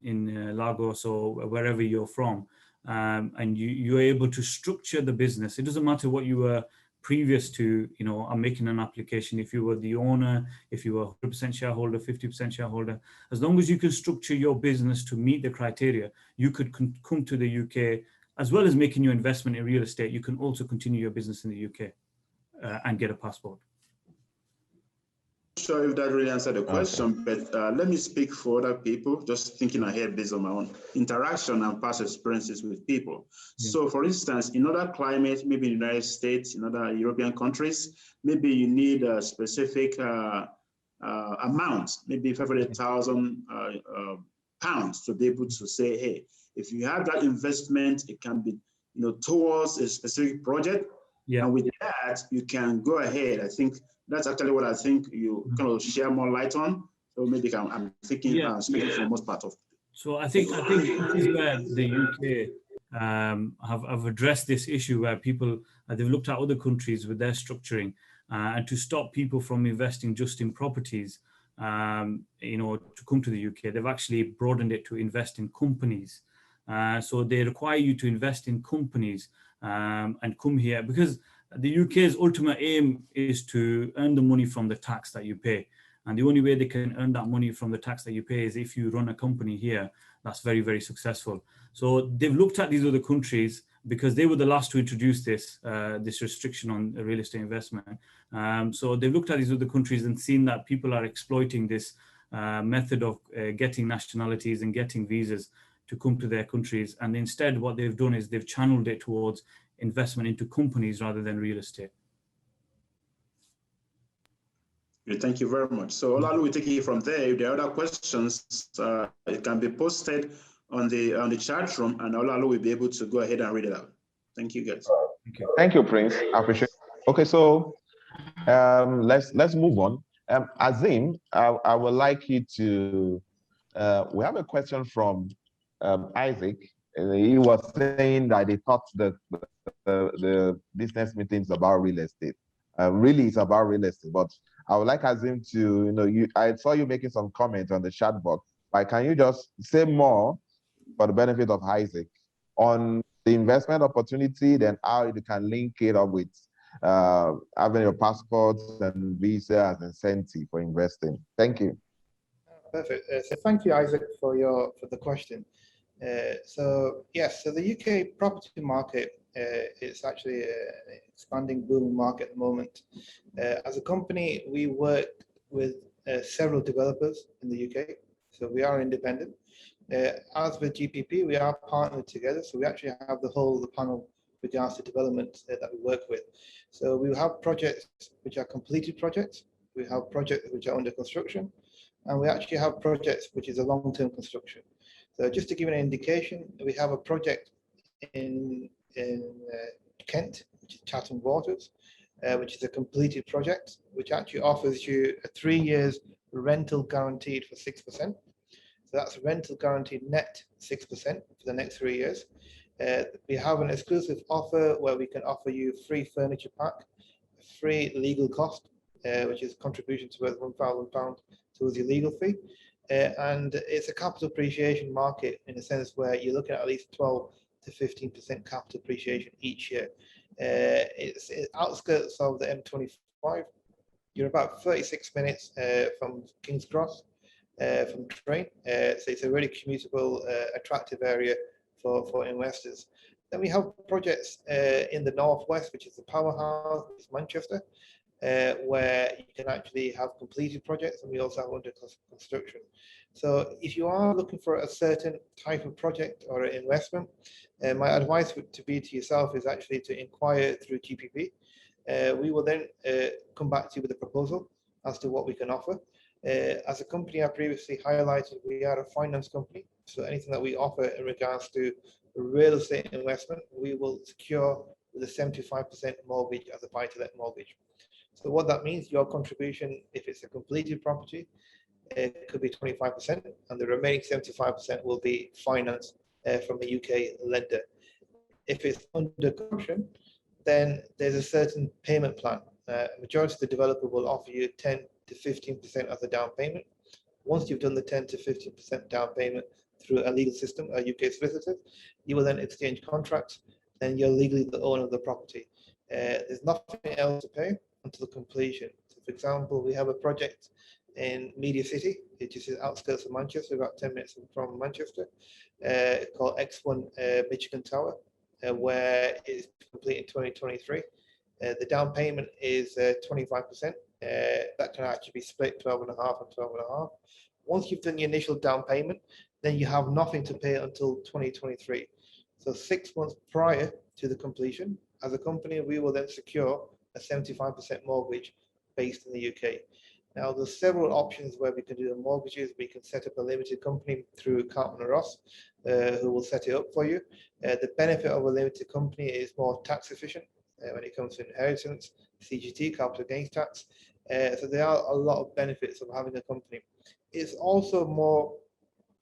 in Lagos or wherever you're from, and you're able to structure the business, it doesn't matter what you were previous to, I'm making an application, if you were the owner, if you were 100% shareholder, 50% shareholder, as long as you can structure your business to meet the criteria, you could come to the UK, as well as making your investment in real estate, you can also continue your business in the UK and get a passport. Sure if that really answered the question, but let me speak for other people, just thinking ahead based on my own interaction and past experiences with people. Yeah. So for instance, in other climates, maybe in the United States, in other European countries, maybe you need a specific amount, maybe 500,000 pounds to be able to say, hey, if you have that investment, it can be towards a specific project. Yeah. And with that, you can go ahead. I think that's actually what I think you kind of share more light on. So maybe I'm thinking, speaking for most part of it. So I think this is where the UK have addressed this issue, where people, they've looked at other countries with their structuring, and to stop people from investing just in properties, to come to the UK, they've actually broadened it to invest in companies. So they require you to invest in companies and come here, because the UK's ultimate aim is to earn the money from the tax that you pay. And the only way they can earn that money from the tax that you pay is if you run a company here that's very, very successful. So they've looked at these other countries because they were the last to introduce this restriction on real estate investment. So they've looked at these other countries and seen that people are exploiting this method of getting nationalities and getting visas to come to their countries. And instead, what they've done is they've channeled it towards investment into companies rather than real estate. Thank you very much. So Laolu will take it from there. If there are other questions, it can be posted on the chat room, and Laolu will be able to go ahead and read it out. Thank you, guys. Thank you, Prince. I appreciate it. Okay, so let's move on. Azeem, I would like you to. We have a question from Isaac. He was saying that he thought that the business meetings about real estate Really, it's about real estate. But I would like Azeem to, I saw you making some comments on the chat box. But can you just say more for the benefit of Isaac on the investment opportunity, then how you can link it up with having your passports and visa as incentive for investing? Thank you. Perfect. So thank you, Isaac, for the question. So yes, so the UK property market is actually an expanding, booming market at the moment. As a company, we work with several developers in the UK, so we are independent. As with GPP, we are partnered together, so we actually have the panel with regards to development that we work with. So we have projects which are completed projects, we have projects which are under construction, and we actually have projects which is a long-term construction. So just to give an indication, we have a project in Kent, which is Chatham Waters, which is a completed project, which actually offers you a 3 years rental guaranteed for 6%. So that's rental guaranteed net 6% for the next 3 years. We have an exclusive offer where we can offer you free furniture pack, free legal cost, which is contribution worth £1,000 towards your legal fee. And it's a capital appreciation market in a sense where you're looking at least 12 to 15% capital appreciation each year. It's outskirts of the M25. You're about 36 minutes from King's Cross from train. So it's a really commutable, attractive area for investors. Then we have projects in the northwest, which is the powerhouse, which is Manchester, where you can actually have completed projects, and we also have under construction. So if you are looking for a certain type of project or investment, my advice to yourself is actually to inquire through GPP. We will then come back to you with a proposal as to what we can offer. As a company, I previously highlighted, we are a finance company. So anything that we offer in regards to real estate investment, we will secure with a 75% mortgage as a buy-to-let mortgage. So what that means, your contribution, if it's a completed property, it could be 25%, and the remaining 75% will be financed from a UK lender. If it's under construction, then there's a certain payment plan. Majority of the developer will offer you 10 to 15% as a down payment. Once you've done the 10 to 15% down payment through a legal system, a UK solicitor, you will then exchange contracts, then you're legally the owner of the property. There's nothing else to pay until completion. So for example, we have a project in Media City, which is outskirts of Manchester, about 10 minutes from Manchester, called X1 Michigan Tower, where it's complete in 2023. The down payment is 25%. That can actually be split 12.5 and 12.5. Once you've done the initial down payment, then you have nothing to pay until 2023. So 6 months prior to the completion, as a company, we will then secure a 75% mortgage based in the UK. Now, there's several options where we can do the mortgages. We can set up a limited company through Cartman and Ross, who will set it up for you. The benefit of a limited company is more tax efficient when it comes to inheritance, CGT, capital gains tax. So there are a lot of benefits of having a company. It's also more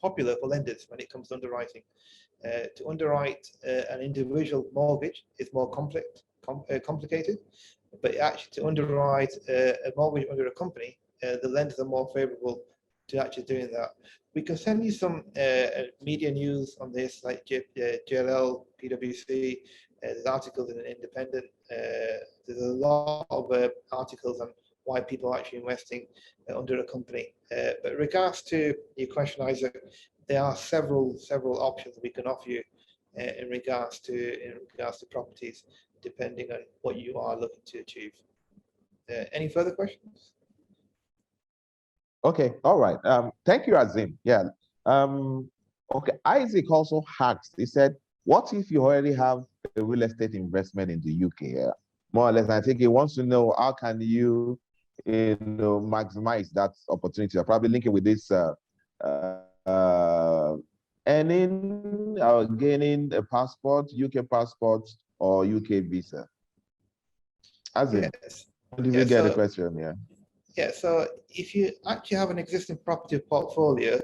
popular for lenders when it comes to underwriting. To underwrite an individual mortgage is more complicated, but actually to underwrite a mortgage under a company, the lenders are more favorable to actually doing that. We can send you some media news on this, like JLL, PwC, there's articles in an Independent. There's a lot of articles on why people are actually investing under a company. But in regards to your question, Isaac, there are several options we can offer you in regards to properties, depending on what you are looking to achieve. Any further questions? Okay, all right. Thank you, Azeem. Yeah. Okay, Isaac also asked, he said, what if you already have a real estate investment in the UK? More or less, I think he wants to know how can you, maximize that opportunity. I'll probably link it with this earning or gaining a passport, UK passport or UK visa. Azeem, yes. Did you get the question? Yeah. Yeah, so if you actually have an existing property portfolio,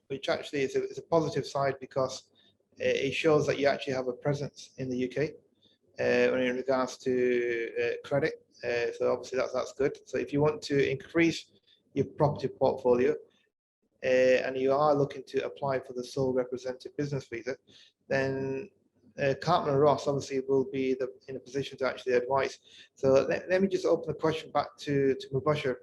which actually is a positive side because it shows that you actually have a presence in the UK in regards to credit. So obviously that's good. So if you want to increase your property portfolio, and you are looking to apply for the sole representative business visa, then Cartman and Ross obviously will be in a position to actually advise. So let me just open the question back to Mubashar.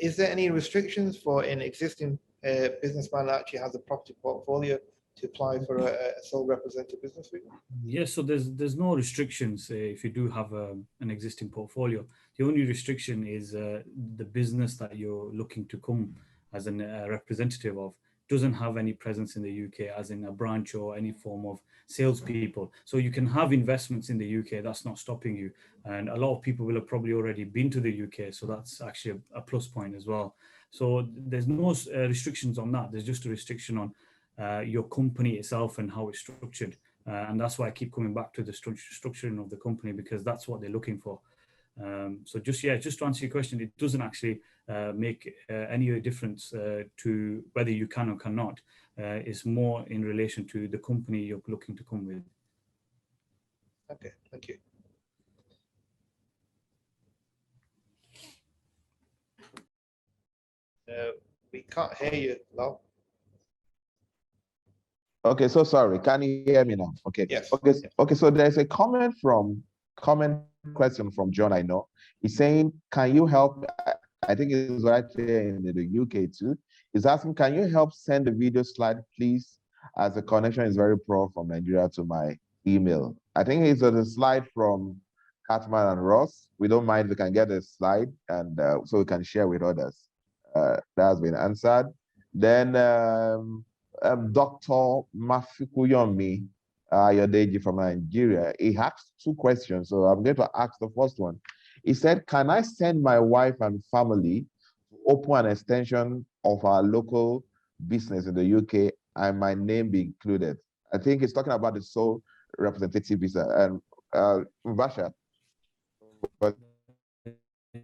Is there any restrictions for an existing businessman that actually has a property portfolio to apply for a sole representative business visa? Yes, so there's no restrictions if you do have an existing portfolio. The only restriction is the business that you're looking to come as a representative of doesn't have any presence in the UK, as in a branch or any form of salespeople. So you can have investments in the UK, that's not stopping you. And a lot of people will have probably already been to the UK, so that's actually a plus point as well. So there's no restrictions on that. There's just a restriction on your company itself and how it's structured. And that's why I keep coming back to the structuring of the company, because that's what they're looking for. So just to answer your question, it doesn't actually make any difference to whether you can or cannot. It's more in relation to the company you're looking to come with. Okay, thank you. We can't hear you, Laolu. Okay, so sorry. Can you hear me now? Okay. Yes. Okay. So there's a comment question from John. I know he's saying, "Can you help?" I think it's right here in the UK too. He's asking, "Can you help send the video slide, please? As the connection is very poor from Nigeria to my email." I think it's on the slide from Cartman and Ross. We don't mind. We can get a slide, and so we can share with others. That has been answered. Then Dr. Mafikuyomi Ayodeji from Nigeria, he asked two questions. So I'm going to ask the first one. He said, "Can I send my wife and family to open an extension of our local business in the UK and my name be included?" I think he's talking about the sole representative visa. And Mubashar.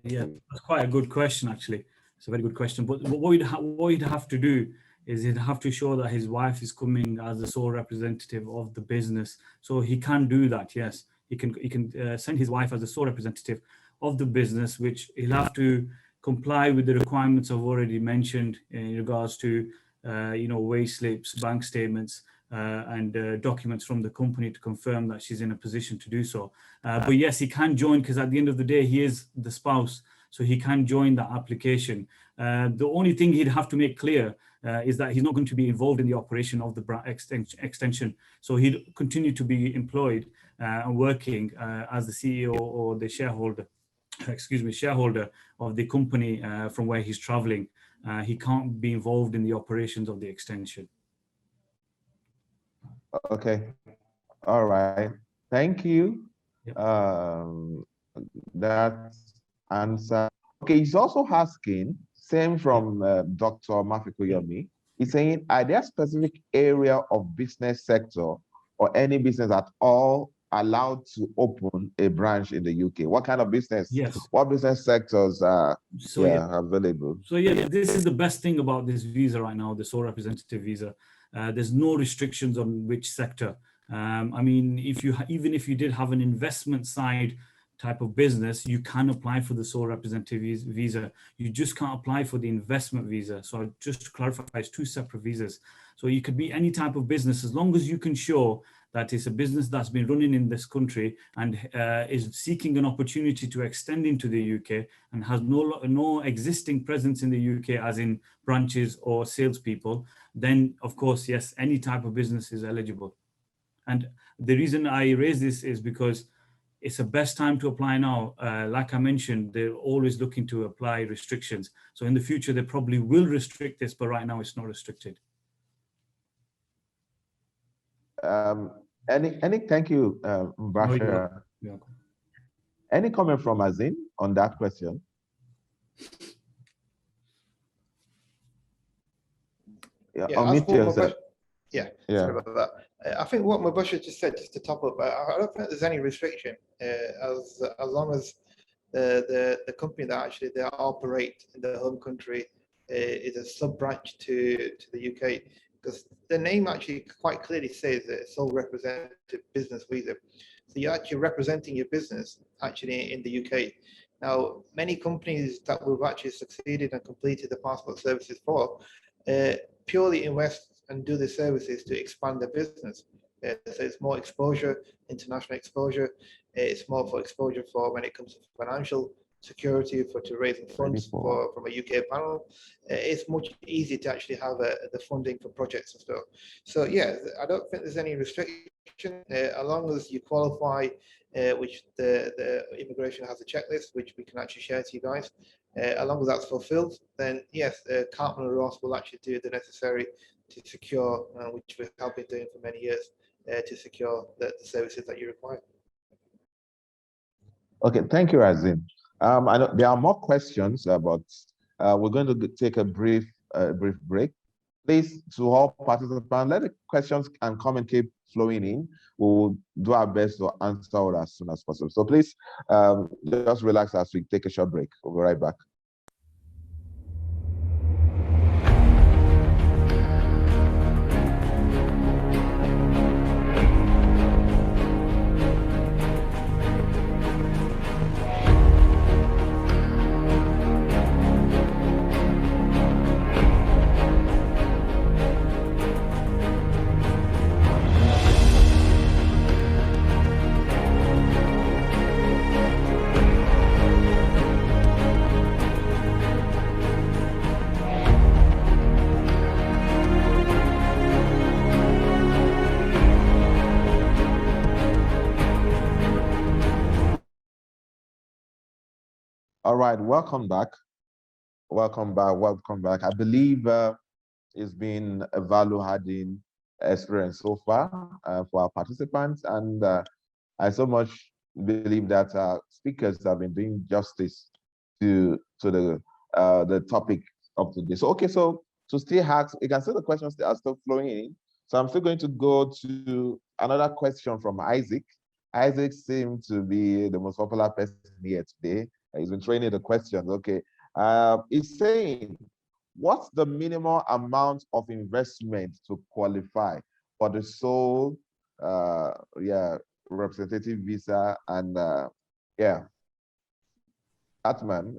Yeah, that's quite a good question, actually. It's a very good question. But what you'd have to do is he'd have to show that his wife is coming as the sole representative of the business. So he can do that, yes. He can send his wife as the sole representative of the business, which he'll have to comply with the requirements I've already mentioned in regards to wage slips, bank statements, and documents from the company to confirm that she's in a position to do so. But yes, he can join, because at the end of the day, he is the spouse, so he can join that application. The only thing he'd have to make clear is that he's not going to be involved in the operation of the extension. So he'd continue to be employed and working as the CEO or the shareholder of the company from where he's traveling. He can't be involved in the operations of the extension. Okay. All right. Thank you. Yep. That answer. Okay, he's also asking, same from Dr. Mafikuyomi. He's saying, "Are there specific area of business sector or any business at all allowed to open a branch in the UK? What kind of business? Yes. What business sectors are available?" So yeah, this is the best thing about this visa right now, the sole representative visa. There's no restrictions on which sector. I mean, even if you did have an investment side type of business, you can apply for the sole representative visa. You just can't apply for the investment visa. So just to clarify, it's two separate visas. So you could be any type of business, as long as you can show that it's a business that's been running in this country and is seeking an opportunity to extend into the UK and has no existing presence in the UK, as in branches or salespeople, then of course, yes, any type of business is eligible. And the reason I raise this is because it's the best time to apply now. Like I mentioned, they're always looking to apply restrictions. So in the future, they probably will restrict this, but right now it's not restricted. Thank you, Mubashar. Any comment from Azeem on that question? Unmute yourself. Sorry about that. I think what Mubashar just said, just to top up, I don't think there's any restriction as long as the company that actually they operate in the home country is a sub branch to the UK, because the name actually quite clearly says that it's sole representative business visa. So you're actually representing your business actually in the UK. Now, many companies that we've actually succeeded and completed the passport services for purely invest and do the services to expand their business. So it's more exposure, international exposure. It's more for exposure for when it comes to financial security, for to raising funds from a UK panel. It's much easier to actually have the funding for projects and stuff. So yeah, I don't think there's any restriction as long as you qualify, which the immigration has a checklist, which we can actually share to you guys. As long as that's fulfilled, then yes, Cartman and Ross will actually do the necessary to secure, which we have been doing for many years, to secure the services that you require. Okay, thank you, Azeem. I know there are more questions, but we're going to take a brief break. Please, to all participants, let the questions and comment keep flowing in. We'll do our best to answer it as soon as possible. So please, just relax as we take a short break. We'll be right back. All right, welcome back. Welcome back. I believe it's been a value-adding experience so far for our participants, and I so much believe that speakers have been doing justice to the topic of today. So okay, so to still ask, you can see the questions that are still flowing in. So I'm still going to go to another question from Isaac. Isaac seemed to be the most popular person here today. He's been training the questions. Okay. He's saying, what's the minimum amount of investment to qualify for the sole representative visa? And Cartman,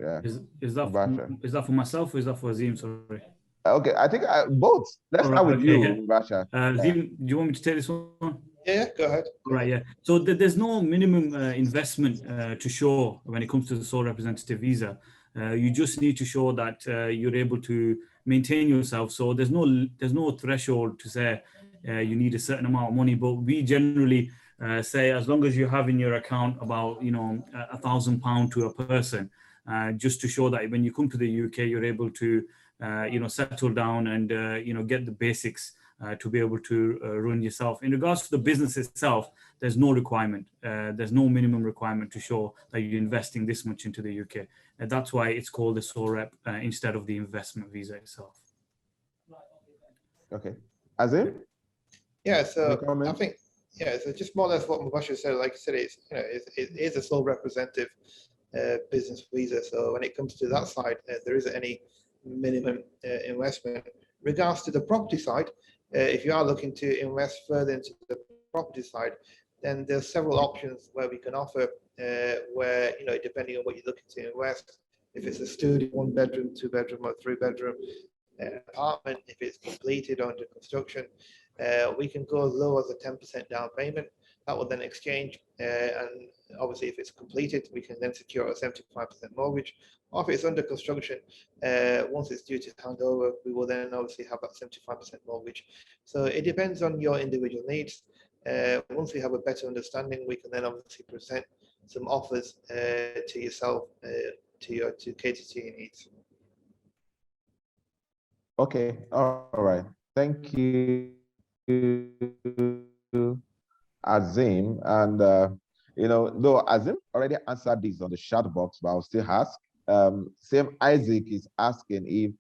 Is that for myself or is that for Azeem? Sorry. Okay, I think both. Let's start with you, Mubashar. Azeem, do you want me to take this one? Yeah, go ahead. Right, yeah. So there's no minimum investment to show when it comes to the sole representative visa. You just need to show that you're able to maintain yourself. So there's no threshold to say you need a certain amount of money. But we generally say as long as you have in your account about £1,000 to a person, just to show that when you come to the UK, you're able to settle down and get the basics. To be able to run yourself. In regards to the business itself, there's no requirement. There's no minimum requirement to show that you're investing this much into the UK. And that's why it's called the sole rep instead of the investment visa itself. Okay. Azeem? Yeah, so I think, so just more or less what Mubashar said, like I said, it is a sole representative business visa. So when it comes to that side, there isn't any minimum investment. Regards to the property side, if you are looking to invest further into the property side, then there's several options where we can offer, where, depending on what you're looking to invest, if it's a studio, 1 bedroom, 2 bedroom, or 3 bedroom apartment, if it's completed or under construction, we can go as low as a 10% down payment. That will then exchange, and obviously if it's completed, we can then secure a 75% mortgage. Or if it's under construction, once it's due to hand over, we will then obviously have that 75% mortgage. So it depends on your individual needs. Once we have a better understanding, we can then obviously present some offers to yourself to cater to your needs. Okay, all right. Thank you, Azeem. And though Azeem already answered this on the chat box, but I'll still ask. Same Isaac is asking if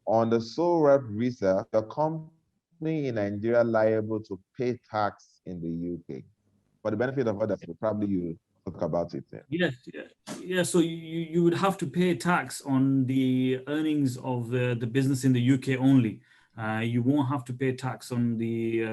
on the sole rep visa, the company in Nigeria liable to pay tax in the UK. For the benefit of others, probably you talk about it. Yeah. So you would have to pay tax on the earnings of the business in the UK only. you won't have to pay tax on the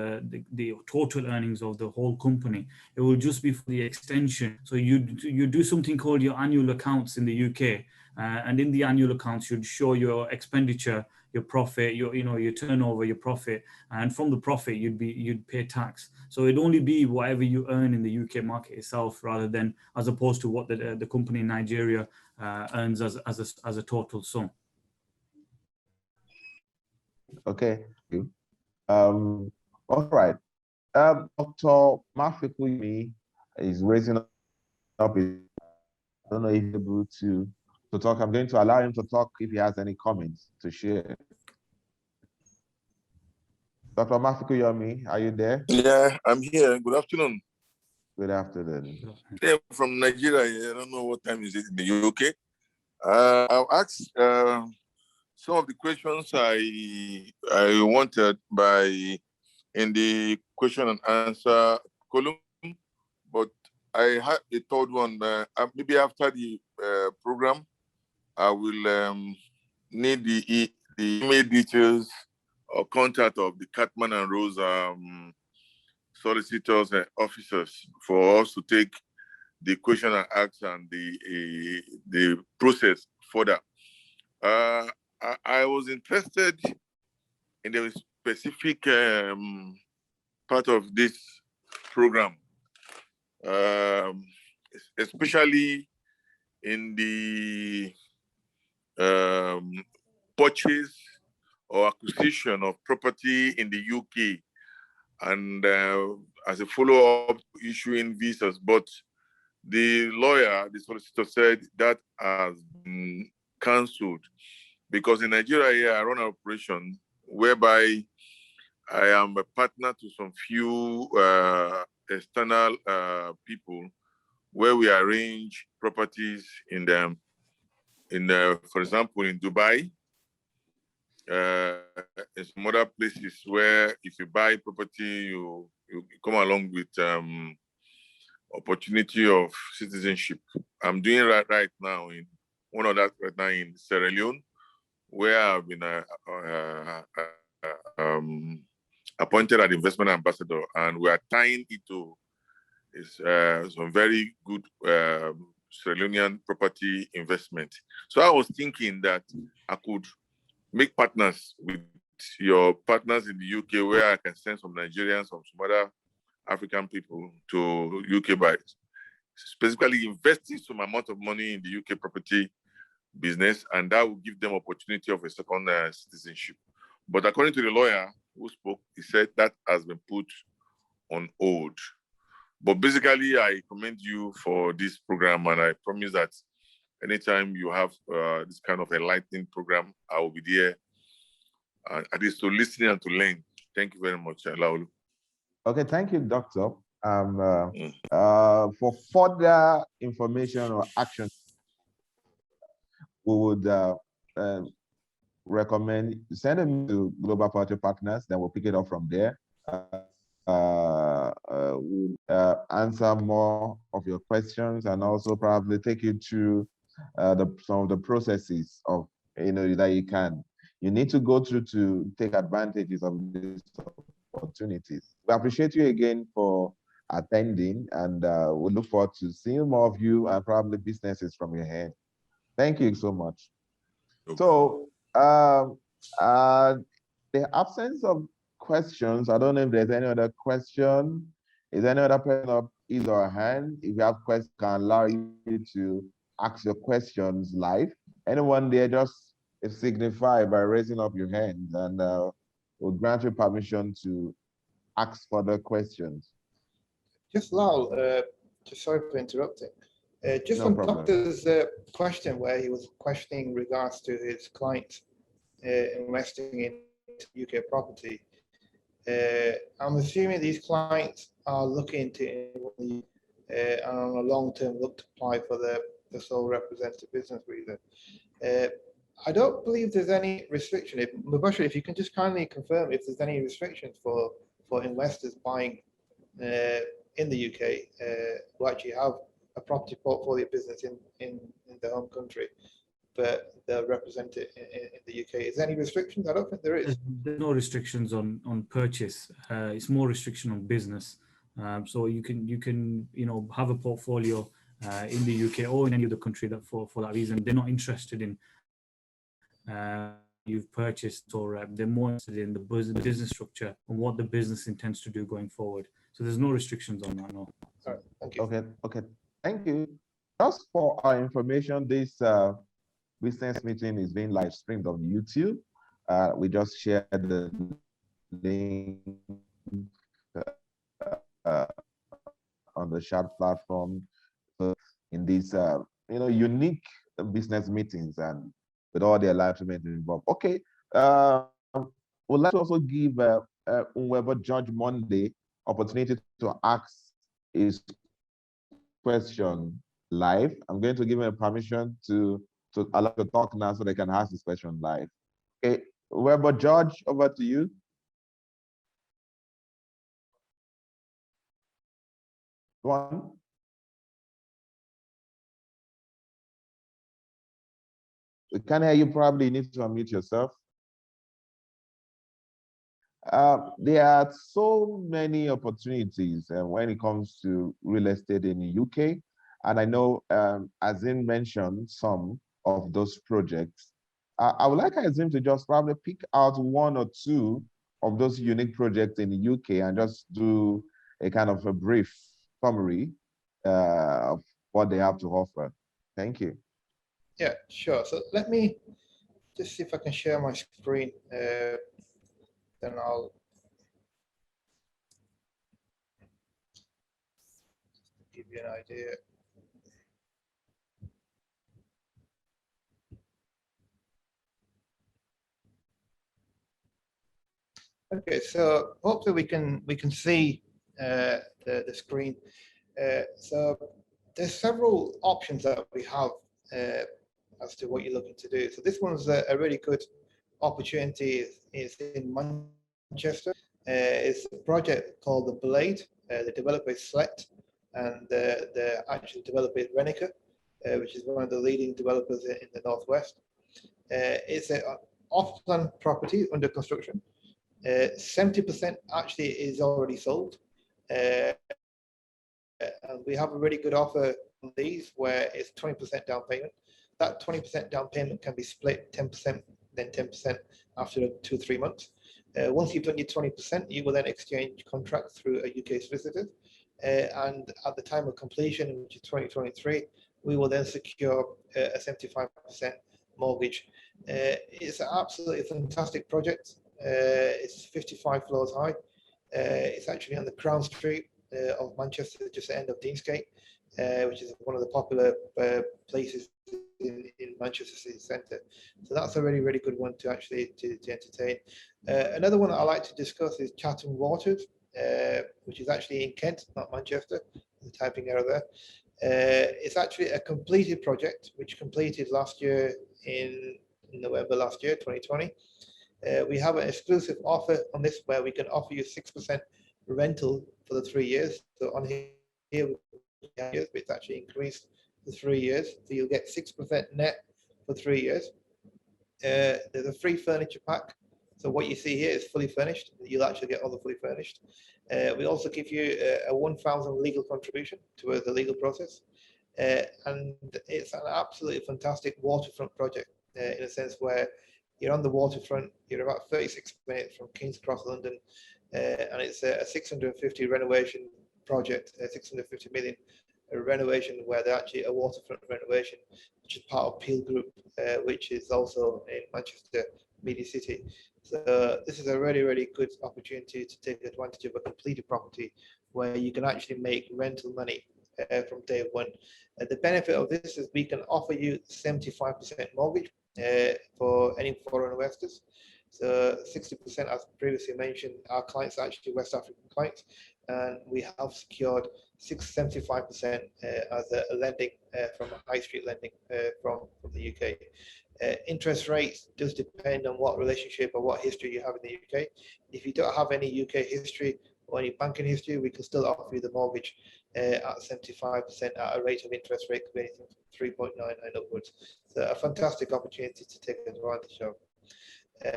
total earnings of the whole company. It will just be for the extension. So you do something called your annual accounts in the UK, and in the annual accounts you'd show your expenditure, your profit, your turnover, your profit, and from the profit you'd pay tax. So it'd only be whatever you earn in the UK market itself, rather than as opposed to what the company in Nigeria earns as a total sum. Okay. All right. Dr. Mafikuyemi is raising up. I don't know if he's able to talk. I'm going to allow him to talk if he has any comments to share. Dr. Mafikuyemi, are you there? Yeah, I'm here. Good afternoon. Good afternoon. Yeah, from Nigeria. I don't know what time is it in the UK. I've asked some of the questions I wanted in the question and answer column, but I had a third one. Maybe after the program, I will need the email details or contact of the Cartman and Rose solicitors and officers for us to take the question and answer and the process further. I was interested in the specific part of this program, especially in the purchase or acquisition of property in the UK, and as a follow-up, issuing visas. But the lawyer, the solicitor, said that has been cancelled because in Nigeria here I run an operation whereby I am a partner to some few external people where we arrange properties in for example, in Dubai, in some other places where if you buy property, you come along with opportunity of citizenship. I'm doing right now in one of that right now in Sierra Leone, where I've been appointed as investment ambassador, and we are tying it to some very good Sierra Leonean property investment. So I was thinking that I could make partners with your partners in the UK, where I can send some Nigerians, some other African people to UK by specifically investing some amount of money in the UK property business, and that will give them opportunity of a second citizenship. But according to the lawyer who spoke, he said that has been put on hold. But basically, I commend you for this program, and I promise that anytime you have this kind of enlightening program, I will be there, at least to listen and to learn. Thank you very much, Laolu. Okay, thank you, Doctor. For further information or action, we would recommend send them to Global Property Partners, then we'll pick it up from there. Answer more of your questions and also probably take you through some of the processes of that you need to go through to take advantages of these opportunities. We appreciate you again for attending, and we look forward to seeing more of you and probably businesses from your hand. Thank you so much. Okay. So the absence of questions, I don't know if there's any other question. Is any other person up his or her hand? If you have questions, can allow you to ask your questions live. Anyone there, just signify by raising up your hand, and we'll grant you permission to ask further questions. Just Laol, just sorry for interrupting. Just no on problem. Doctor's question where he was questioning regards to his clients investing in UK property. I'm assuming these clients are looking to on a long-term look to apply for the sole representative business visa. I don't believe there's any restriction. Mubashar, if you can just kindly confirm if there's any restrictions for investors buying in the UK who actually have a property portfolio business in the home country. they're represented in the UK. Is there any restrictions? I don't think there is. There's no restrictions on purchase. It's more restriction on business. So you can have a portfolio in the UK or in any other country that for that reason they're not interested in you've purchased, or they're more interested in the business structure and what the business intends to do going forward. So there's no restrictions on that. No. All right, thank you. Okay, thank you. Just for our information, this business meeting is being live streamed on YouTube. We just shared the link on the chat platform in these unique business meetings and with all the alignment involved. Okay, we'd like to also give whoever Judge Monday opportunity to ask his question live. I'm going to give him a permission to allow to talk now so they can ask this question live. Okay, whoever Judge, over to you. Go on. We can't hear you. Probably need to unmute yourself. There are so many opportunities when it comes to real estate in the UK. And I know Azeem mentioned some of those projects. I would like Azeem to just probably pick out one or two of those unique projects in the UK and just do a kind of a brief summary of what they have to offer. Thank you. Yeah, sure. So let me just see if I can share my screen. Then I'll give you an idea. Okay, so hopefully we can see the screen. So there's several options that we have as to what you're looking to do. So this one's a really good opportunity. Is in Manchester. It's a project called The Blade. The developer is Select, and the actual developer is Renica, which is one of the leading developers in the Northwest. It's an off-plan property under construction. 70% actually is already sold. And we have a really good offer on these where it's 20% down payment. That 20% down payment can be split 10%, then 10% after 2 or 3 months. Once you've done your 20%, you will then exchange contract through a UK solicitor. And at the time of completion, which is 2023, we will then secure a 75% mortgage. It's an absolutely fantastic project. It's 55 floors high. It's actually on the Crown Street of Manchester, just the end of Deansgate, which is one of the popular places in Manchester City Centre. So that's a really, really good one to actually to entertain. Another one that I like to discuss is Chatham Waters, which is actually in Kent, not Manchester. There's a typing error there. It's actually a completed project, which completed last year in November last year, 2020. We have an exclusive offer on this where we can offer you 6% rental for the 3 years. So on here, it's actually increased to 3 years. So you'll get 6% net for 3 years. There's a free furniture pack. So what you see here is fully furnished. You'll actually get all the fully furnished. We also give you a 1,000 legal contribution to the legal process. And it's an absolutely fantastic waterfront project in a sense where you're on the waterfront, you're about 36 minutes from King's Cross, London, and it's a 650 renovation project, 650 million renovation where they're actually a waterfront renovation, which is part of Peel Group, which is also in Manchester Media City. So this is a really, really good opportunity to take advantage of a completed property where you can actually make rental money from day one. The benefit of this is we can offer you 75% mortgage for any foreign investors. So 60%, as previously mentioned, our clients are actually West African clients, and we have secured 75% as a lending from a high street lending from the UK. Interest rates does depend on what relationship or what history you have in the UK. If you don't have any UK history, or any banking history, we can still offer you the mortgage at 75% at a rate of interest rate of anything from 3.99 upwards. So a fantastic opportunity to take advantage of.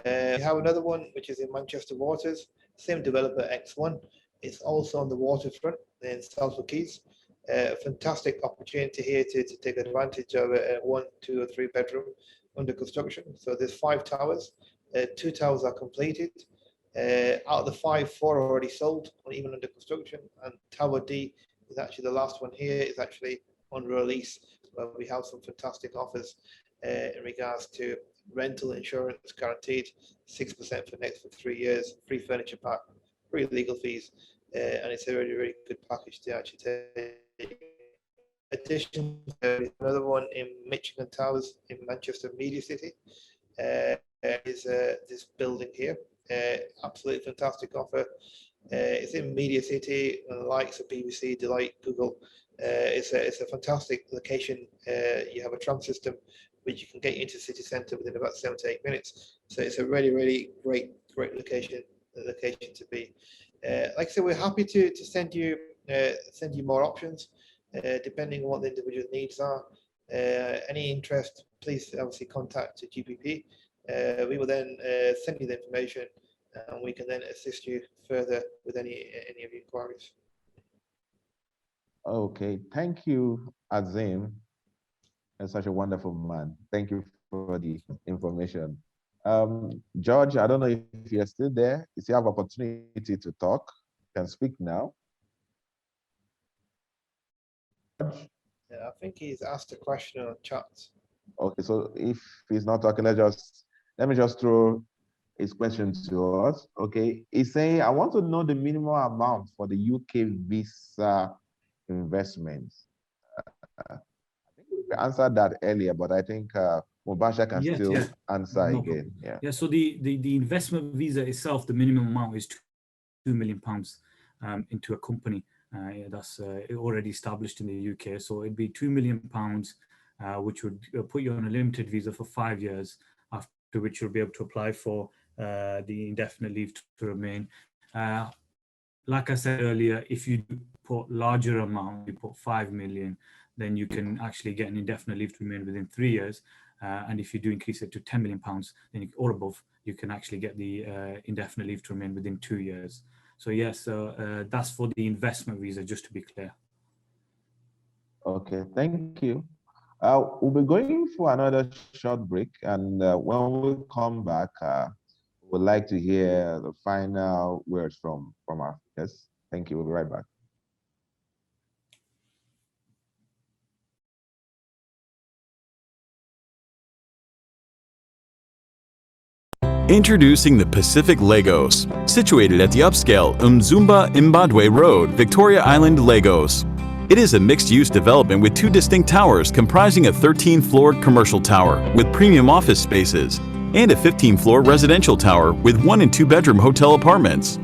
We have another one which is in Manchester Waters, same developer X1. It's also on the waterfront in Salford Keys. Fantastic opportunity here to take advantage of a 1, 2 or 3 bedroom under construction. So there's 5 towers, 2 towers are completed. Out of the 5, 4 are already sold or even under construction, and Tower D is actually the last one here, is actually on release, where we have some fantastic offers in regards to rental insurance guaranteed, 6% for next for 3 years, free furniture pack, free legal fees, and it's a really, really good package to actually take. Addition, there is another one in Michigan Towers in Manchester Media City. Is this building here? Absolutely fantastic offer. It's in Media City, and the likes of BBC, Delight, Google. It's a fantastic location. You have a tram system which you can get you into city centre within about 7 to 8 minutes. So it's a really, really great location to be. Like I said, we're happy to send you more options depending on what the individual needs are. Any interest, please obviously contact GPP. We will then send you the information, and we can then assist you further with any of your inquiries. Okay, thank you, Azeem. You're such a wonderful man. Thank you for the information. George, I don't know if you're still there. If you have opportunity to talk, you can speak now. Yeah, I think he's asked a question on chat. Okay, so if he's not talking, let me just throw his question to us. Okay, he's saying, I want to know the minimum amount for the UK visa investments. I think we answered that earlier, but I think Mubashar can still answer No again. problem. Yeah, so the investment visa itself, the minimum amount is £2 million into a company that's already established in the UK. So it'd be £2 million, which would put you on a limited visa for 5 years, after which you'll be able to apply for the indefinite leave to remain. Like I said earlier, if you put larger amount, you put 5 million, then you can actually get an indefinite leave to remain within 3 years. And if you do increase it to £10 million, then or above, you can actually get the indefinite leave to remain within 2 years. So yes, that's for the investment visa, just to be clear. Okay, thank you. We'll be going for another short break, and when we come back, we'd like to hear the final words from our guests. Thank you. We'll be right back. Introducing the Pacific Lagos, situated at the upscale Mzumba Mbadwe Road, Victoria Island, Lagos. It is a mixed-use development with 2 distinct towers comprising a 13-floor commercial tower with premium office spaces and a 15-floor residential tower with 1 and 2 bedroom hotel apartments.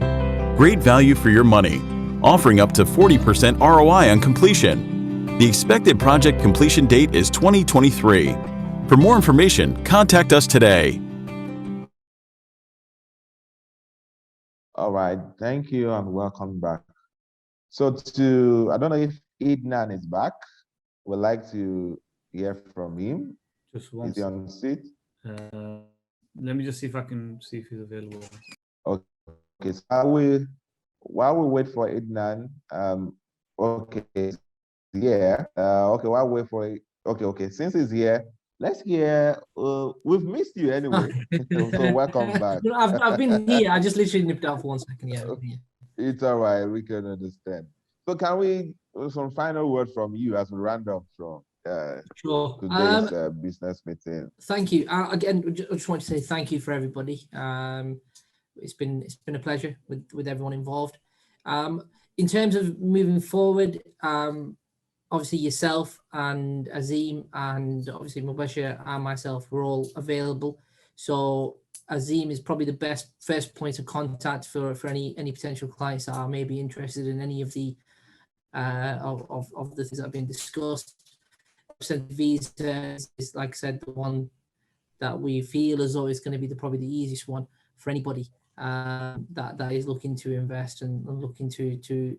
Great value for your money, offering up to 40% ROI on completion. The expected project completion date is 2023. For more information, contact us today. All right, thank you and welcome back. So I don't know if Idnan is back. We'd like to hear from him. Just one. Is he on the seat? Let me just see if I can see if he's available. Okay, so while we wait for Idnan, okay, yeah, okay, while we wait for it, okay, since he's here, let's hear, we've missed you anyway, so welcome back. I've been here, I just literally nipped out for 1 second, yeah. It's all right, we can understand. So can we, some final word from you as we round up from sure. Today's business meeting? Thank you. Again, I just want to say thank you for everybody. It's been a pleasure with everyone involved. In terms of moving forward, obviously yourself and Azeem and obviously Mubashar and myself were all available. So Azeem is probably the best first point of contact for any potential clients that are maybe interested in any of the of the things that have been discussed. Visa is, like I said, the one that we feel as though it's going to be probably the easiest one for anybody that is looking to invest and looking to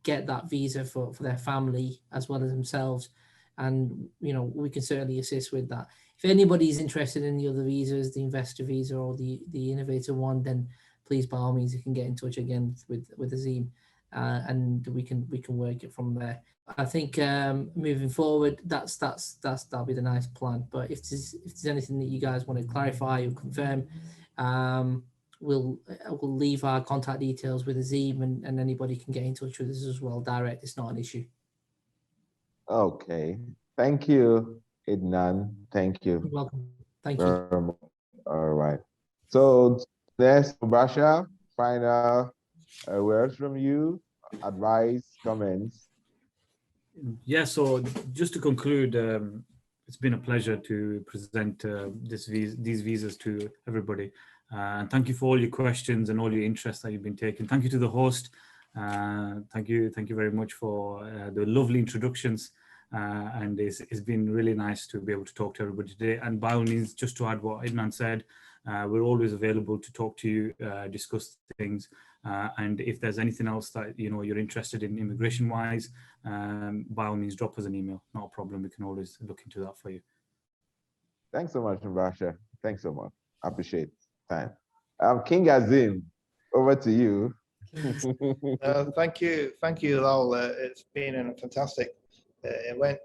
get that visa for their family as well as themselves. And we can certainly assist with that. If anybody is interested in the other visas, the investor visa or the innovator one, then please, by all means, you can get in touch again with Azeem, and we can work it from there. I think moving forward, that'll be the nice plan. But if there's anything that you guys want to clarify or confirm, we'll leave our contact details with Azeem, and anybody can get in touch with us as well direct. It's not an issue. Okay. Thank you, Idnan. Thank you. You're welcome. Thank you. Very much. All right. So next, Mubashar, final words from you, advice, comments. Yeah, so just to conclude, it's been a pleasure to present these visas to everybody. And thank you for all your questions and all your interest that you've been taking. Thank you to the host. Thank you very much for the lovely introductions. And it's been really nice to be able to talk to everybody today. And by all means, just to add what Idnan said, we're always available to talk to you, discuss things. And if there's anything else that you're interested in immigration-wise, by all means, drop us an email. Not a problem. We can always look into that for you. Thanks so much, Mubashar. Thanks so much. I appreciate time. King Azeem, over to you. Thank you, Laolu. It's been a fantastic event.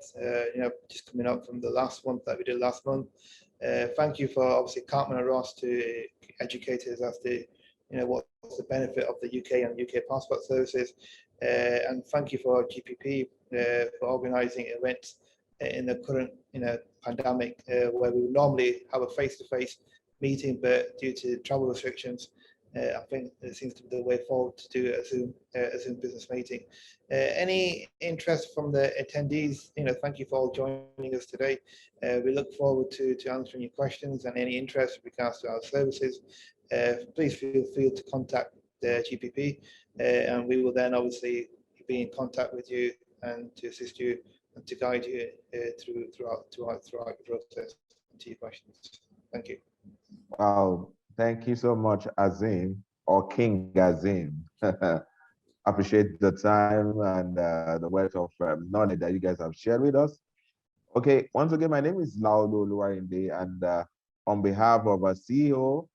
Just coming up from the last one that we did last month. Thank you for obviously Cartman and Ross to educate us as to what's the benefit of the UK and UK passport services, and thank you for GPP for organising events in the current pandemic where we would normally have a face-to-face meeting, but due to travel restrictions, I think it seems to be the way forward to do a Zoom business meeting. Any interest from the attendees, thank you for all joining us today. We look forward to answering your questions and any interest with regards to our services. Please feel free to contact the GPP, and we will then obviously be in contact with you and to assist you and to guide you throughout the process to your questions. Thank you. Wow, thank you so much, Azeem, or King Azeem. Appreciate the time and the wealth of knowledge that you guys have shared with us. Okay, once again, my name is Laolu Oluwarinde, and on behalf of our CEO,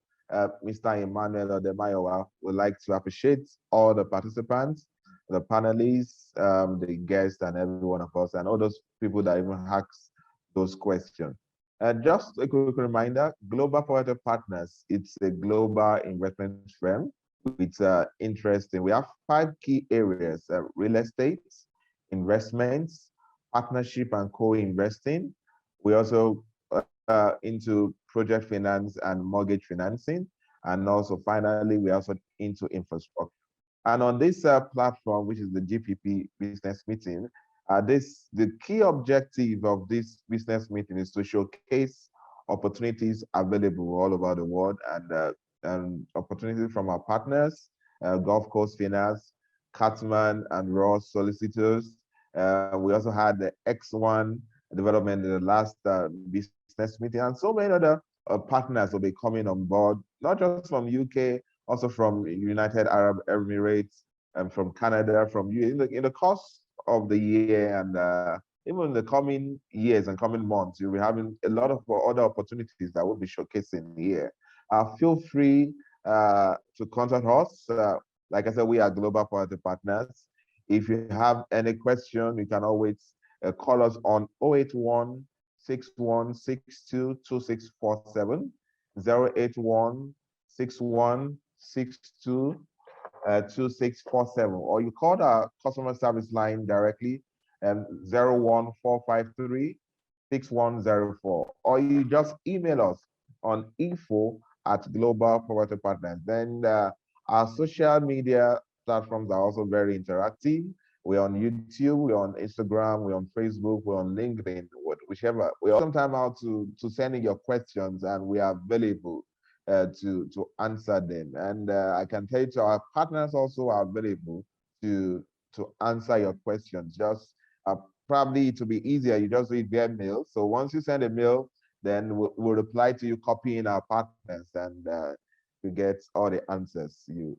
Mr. Emmanuel Odemayowa, would like to appreciate all the participants, the panelists, the guests, and every one of us, and all those people that even asked those questions. Just a quick reminder, Global Forward Partners, it's a global investment firm with interest in, we have 5 key areas: real estate, investments, partnership and co-investing. We also into project finance and mortgage financing. And also finally, we're also into infrastructure. And on this platform, which is the GPP business meeting, the key objective of this business meeting is to showcase opportunities available all over the world, and opportunities from our partners, Gulf Coast Finance, Cartman and Ross Solicitors. We also had the X1 development in the last business meeting, and so many other partners will be coming on board, not just from UK, also from United Arab Emirates, and from Canada, from in the course of the year, and even in the coming years and coming months, you'll be having a lot of other opportunities that will be showcasing here. Feel free to contact us. Like I said, we are Global Forward Partners. If you have any question, you can always call us on 081 6162 2647, 081 6162 2647, or you call our customer service line directly, 01453 6104, or you just email us on info@Global Forward Partners. Then our social media platforms are also very interactive. We're on YouTube, we're on Instagram, we're on Facebook, we're on LinkedIn, whichever. We also time out to send in your questions, and we are available to answer them. And I can tell you, our partners also are available to answer your questions. Just probably to be easier, you just read their mail. So once you send a mail, then we'll reply to you, copying our partners, and to get all the answers. You're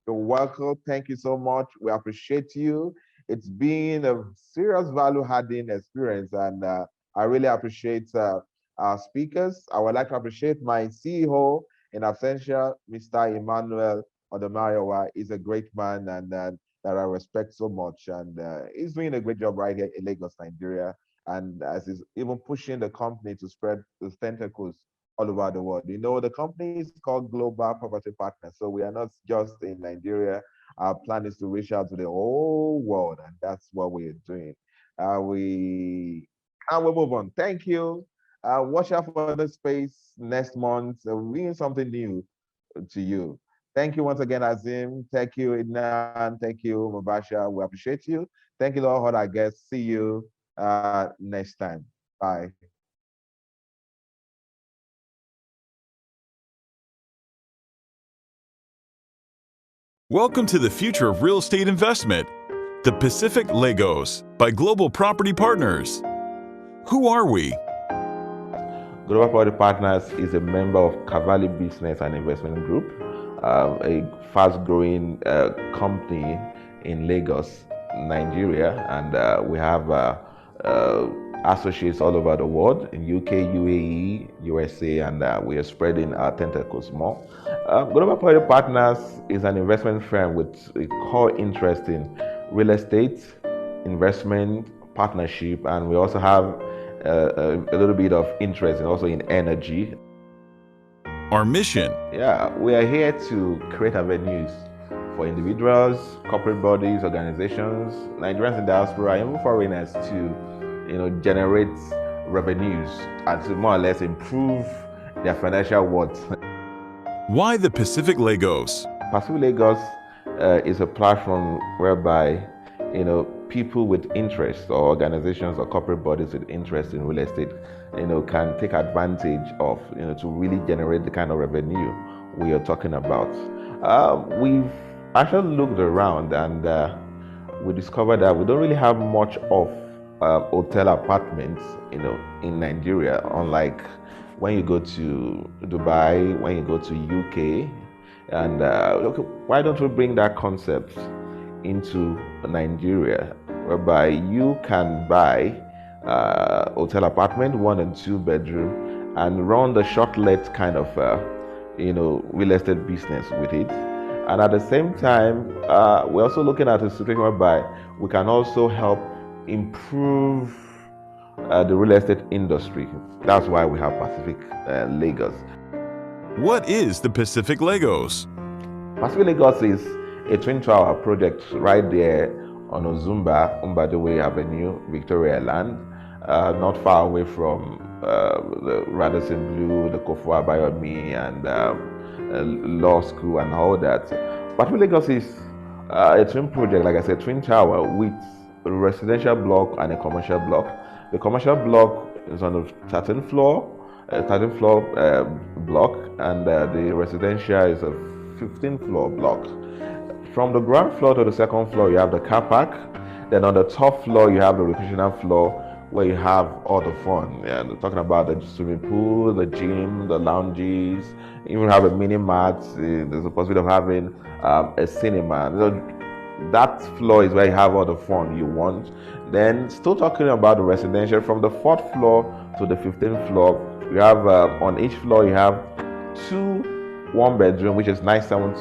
welcome. Thank you so much. We appreciate you. It's been a serious value-adding experience, and I really appreciate our speakers. I would like to appreciate my CEO in absentia, Mr. Emmanuel Odemayowa. He's a great man, and that I respect so much, and he's doing a great job right here in Lagos, Nigeria, and as he's even pushing the company to spread the tentacles all over the world. You know, the company is called Global Property Partners, so we are not just in Nigeria. Our plan is to reach out to the whole world, and that's what we're doing. We move on. Thank you. Watch out for the space next month. We're bringing something new to you. Thank you once again, Azeem. Thank you, Idnan. Thank you, Mubashar. We appreciate you. Thank you, all our guests. See you next time. Bye. Welcome to the future of real estate investment, the Pacific Lagos by Global Property Partners. Who are we? Global Property Partners is a member of Cavalli Business and Investment Group, a fast-growing company in Lagos, Nigeria, and we have associates all over the world in UK, UAE, USA, and we are spreading our tentacles more. Global Property Partners is an investment firm with a core interest in real estate, investment, partnership, and we also have a little bit of interest also in energy. Our mission. Yeah, we are here to create avenues for individuals, corporate bodies, organizations, Nigerians in diaspora, even foreigners to, generate revenues and to more or less improve their financial worth. Why the Pacific Lagos? Pacific Lagos is a platform whereby, people with interest or organizations or corporate bodies with interest in real estate, can take advantage of, to really generate the kind of revenue we are talking about. We've actually looked around and we discovered that we don't really have much of hotel apartments, in Nigeria, unlike when you go to Dubai, when you go to UK, and look, why don't we bring that concept into Nigeria, whereby you can buy hotel apartment, 1 and 2 bedroom, and run the short-let kind of real estate business with it. And at the same time, we're also looking at a situation whereby we can also help improve the real estate industry. That's why we have Pacific Lagos. What is the Pacific Lagos? Pacific Lagos is a twin tower project right there on Ozumba, Mbadiwe Avenue, Victoria Land, not far away from the Radisson Blu, the Kofu Abayomi, and law school and all that. Pacific Lagos is a twin project, like I said, twin tower with a residential block and a commercial block. The commercial block is on the 13th floor, block, and the residential is a 15th floor block. From the ground floor to the second floor, you have the car park. Then on the top floor, you have the recreational floor where you have all the fun. Yeah, we're talking about the swimming pool, the gym, the lounges. You even have a mini mart. There's a possibility of having a cinema. That floor is where you have all the fun you want. Then, still talking about the residential, from the 4th floor to the 15th floor, you have on each floor you have 2 1-bedroom, which is 97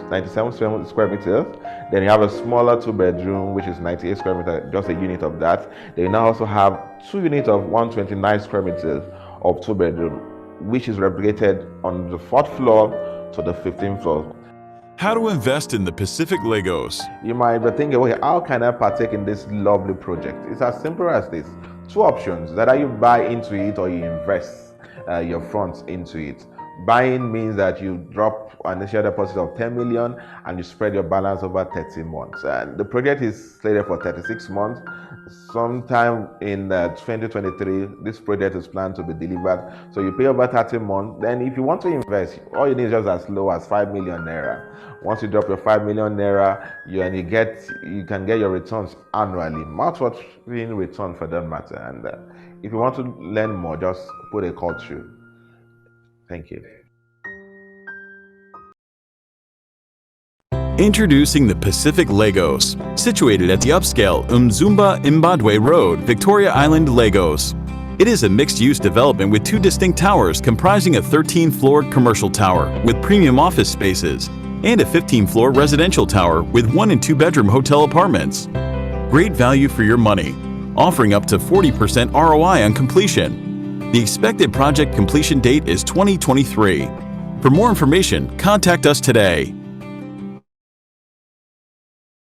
square meters. Then you have a smaller 2-bedroom, which is 98 square meters, just a unit of that. Then you now also have 2 units of 129 square meters of 2-bedroom, which is replicated on the 4th floor to the 15th floor. How to invest in the Pacific Lagos? You might be thinking, okay, how can I partake in this lovely project? It's as simple as this. 2 options: either you buy into it or you invest your funds into it. Buying means that you drop an initial deposit of 10 million and you spread your balance over 30 months. And the project is slated for 36 months. Sometime in 2023, this project is planned to be delivered. So you pay over 30 months. Then if you want to invest, all you need is just as low as 5 million naira. Once you drop your 5 million naira, you can get your returns annually. Mouth-watering return for that matter. And if you want to learn more, just put a call through. Thank you. Introducing the Pacific Lagos, situated at the upscale Mzumba Mbadwe Road, Victoria Island, Lagos. It is a mixed-use development with 2 distinct towers comprising a 13-floor commercial tower with premium office spaces and a 15-floor residential tower with 1- and 2-bedroom hotel apartments. Great value for your money, offering up to 40% ROI on completion. The expected project completion date is 2023. For more information, contact us today.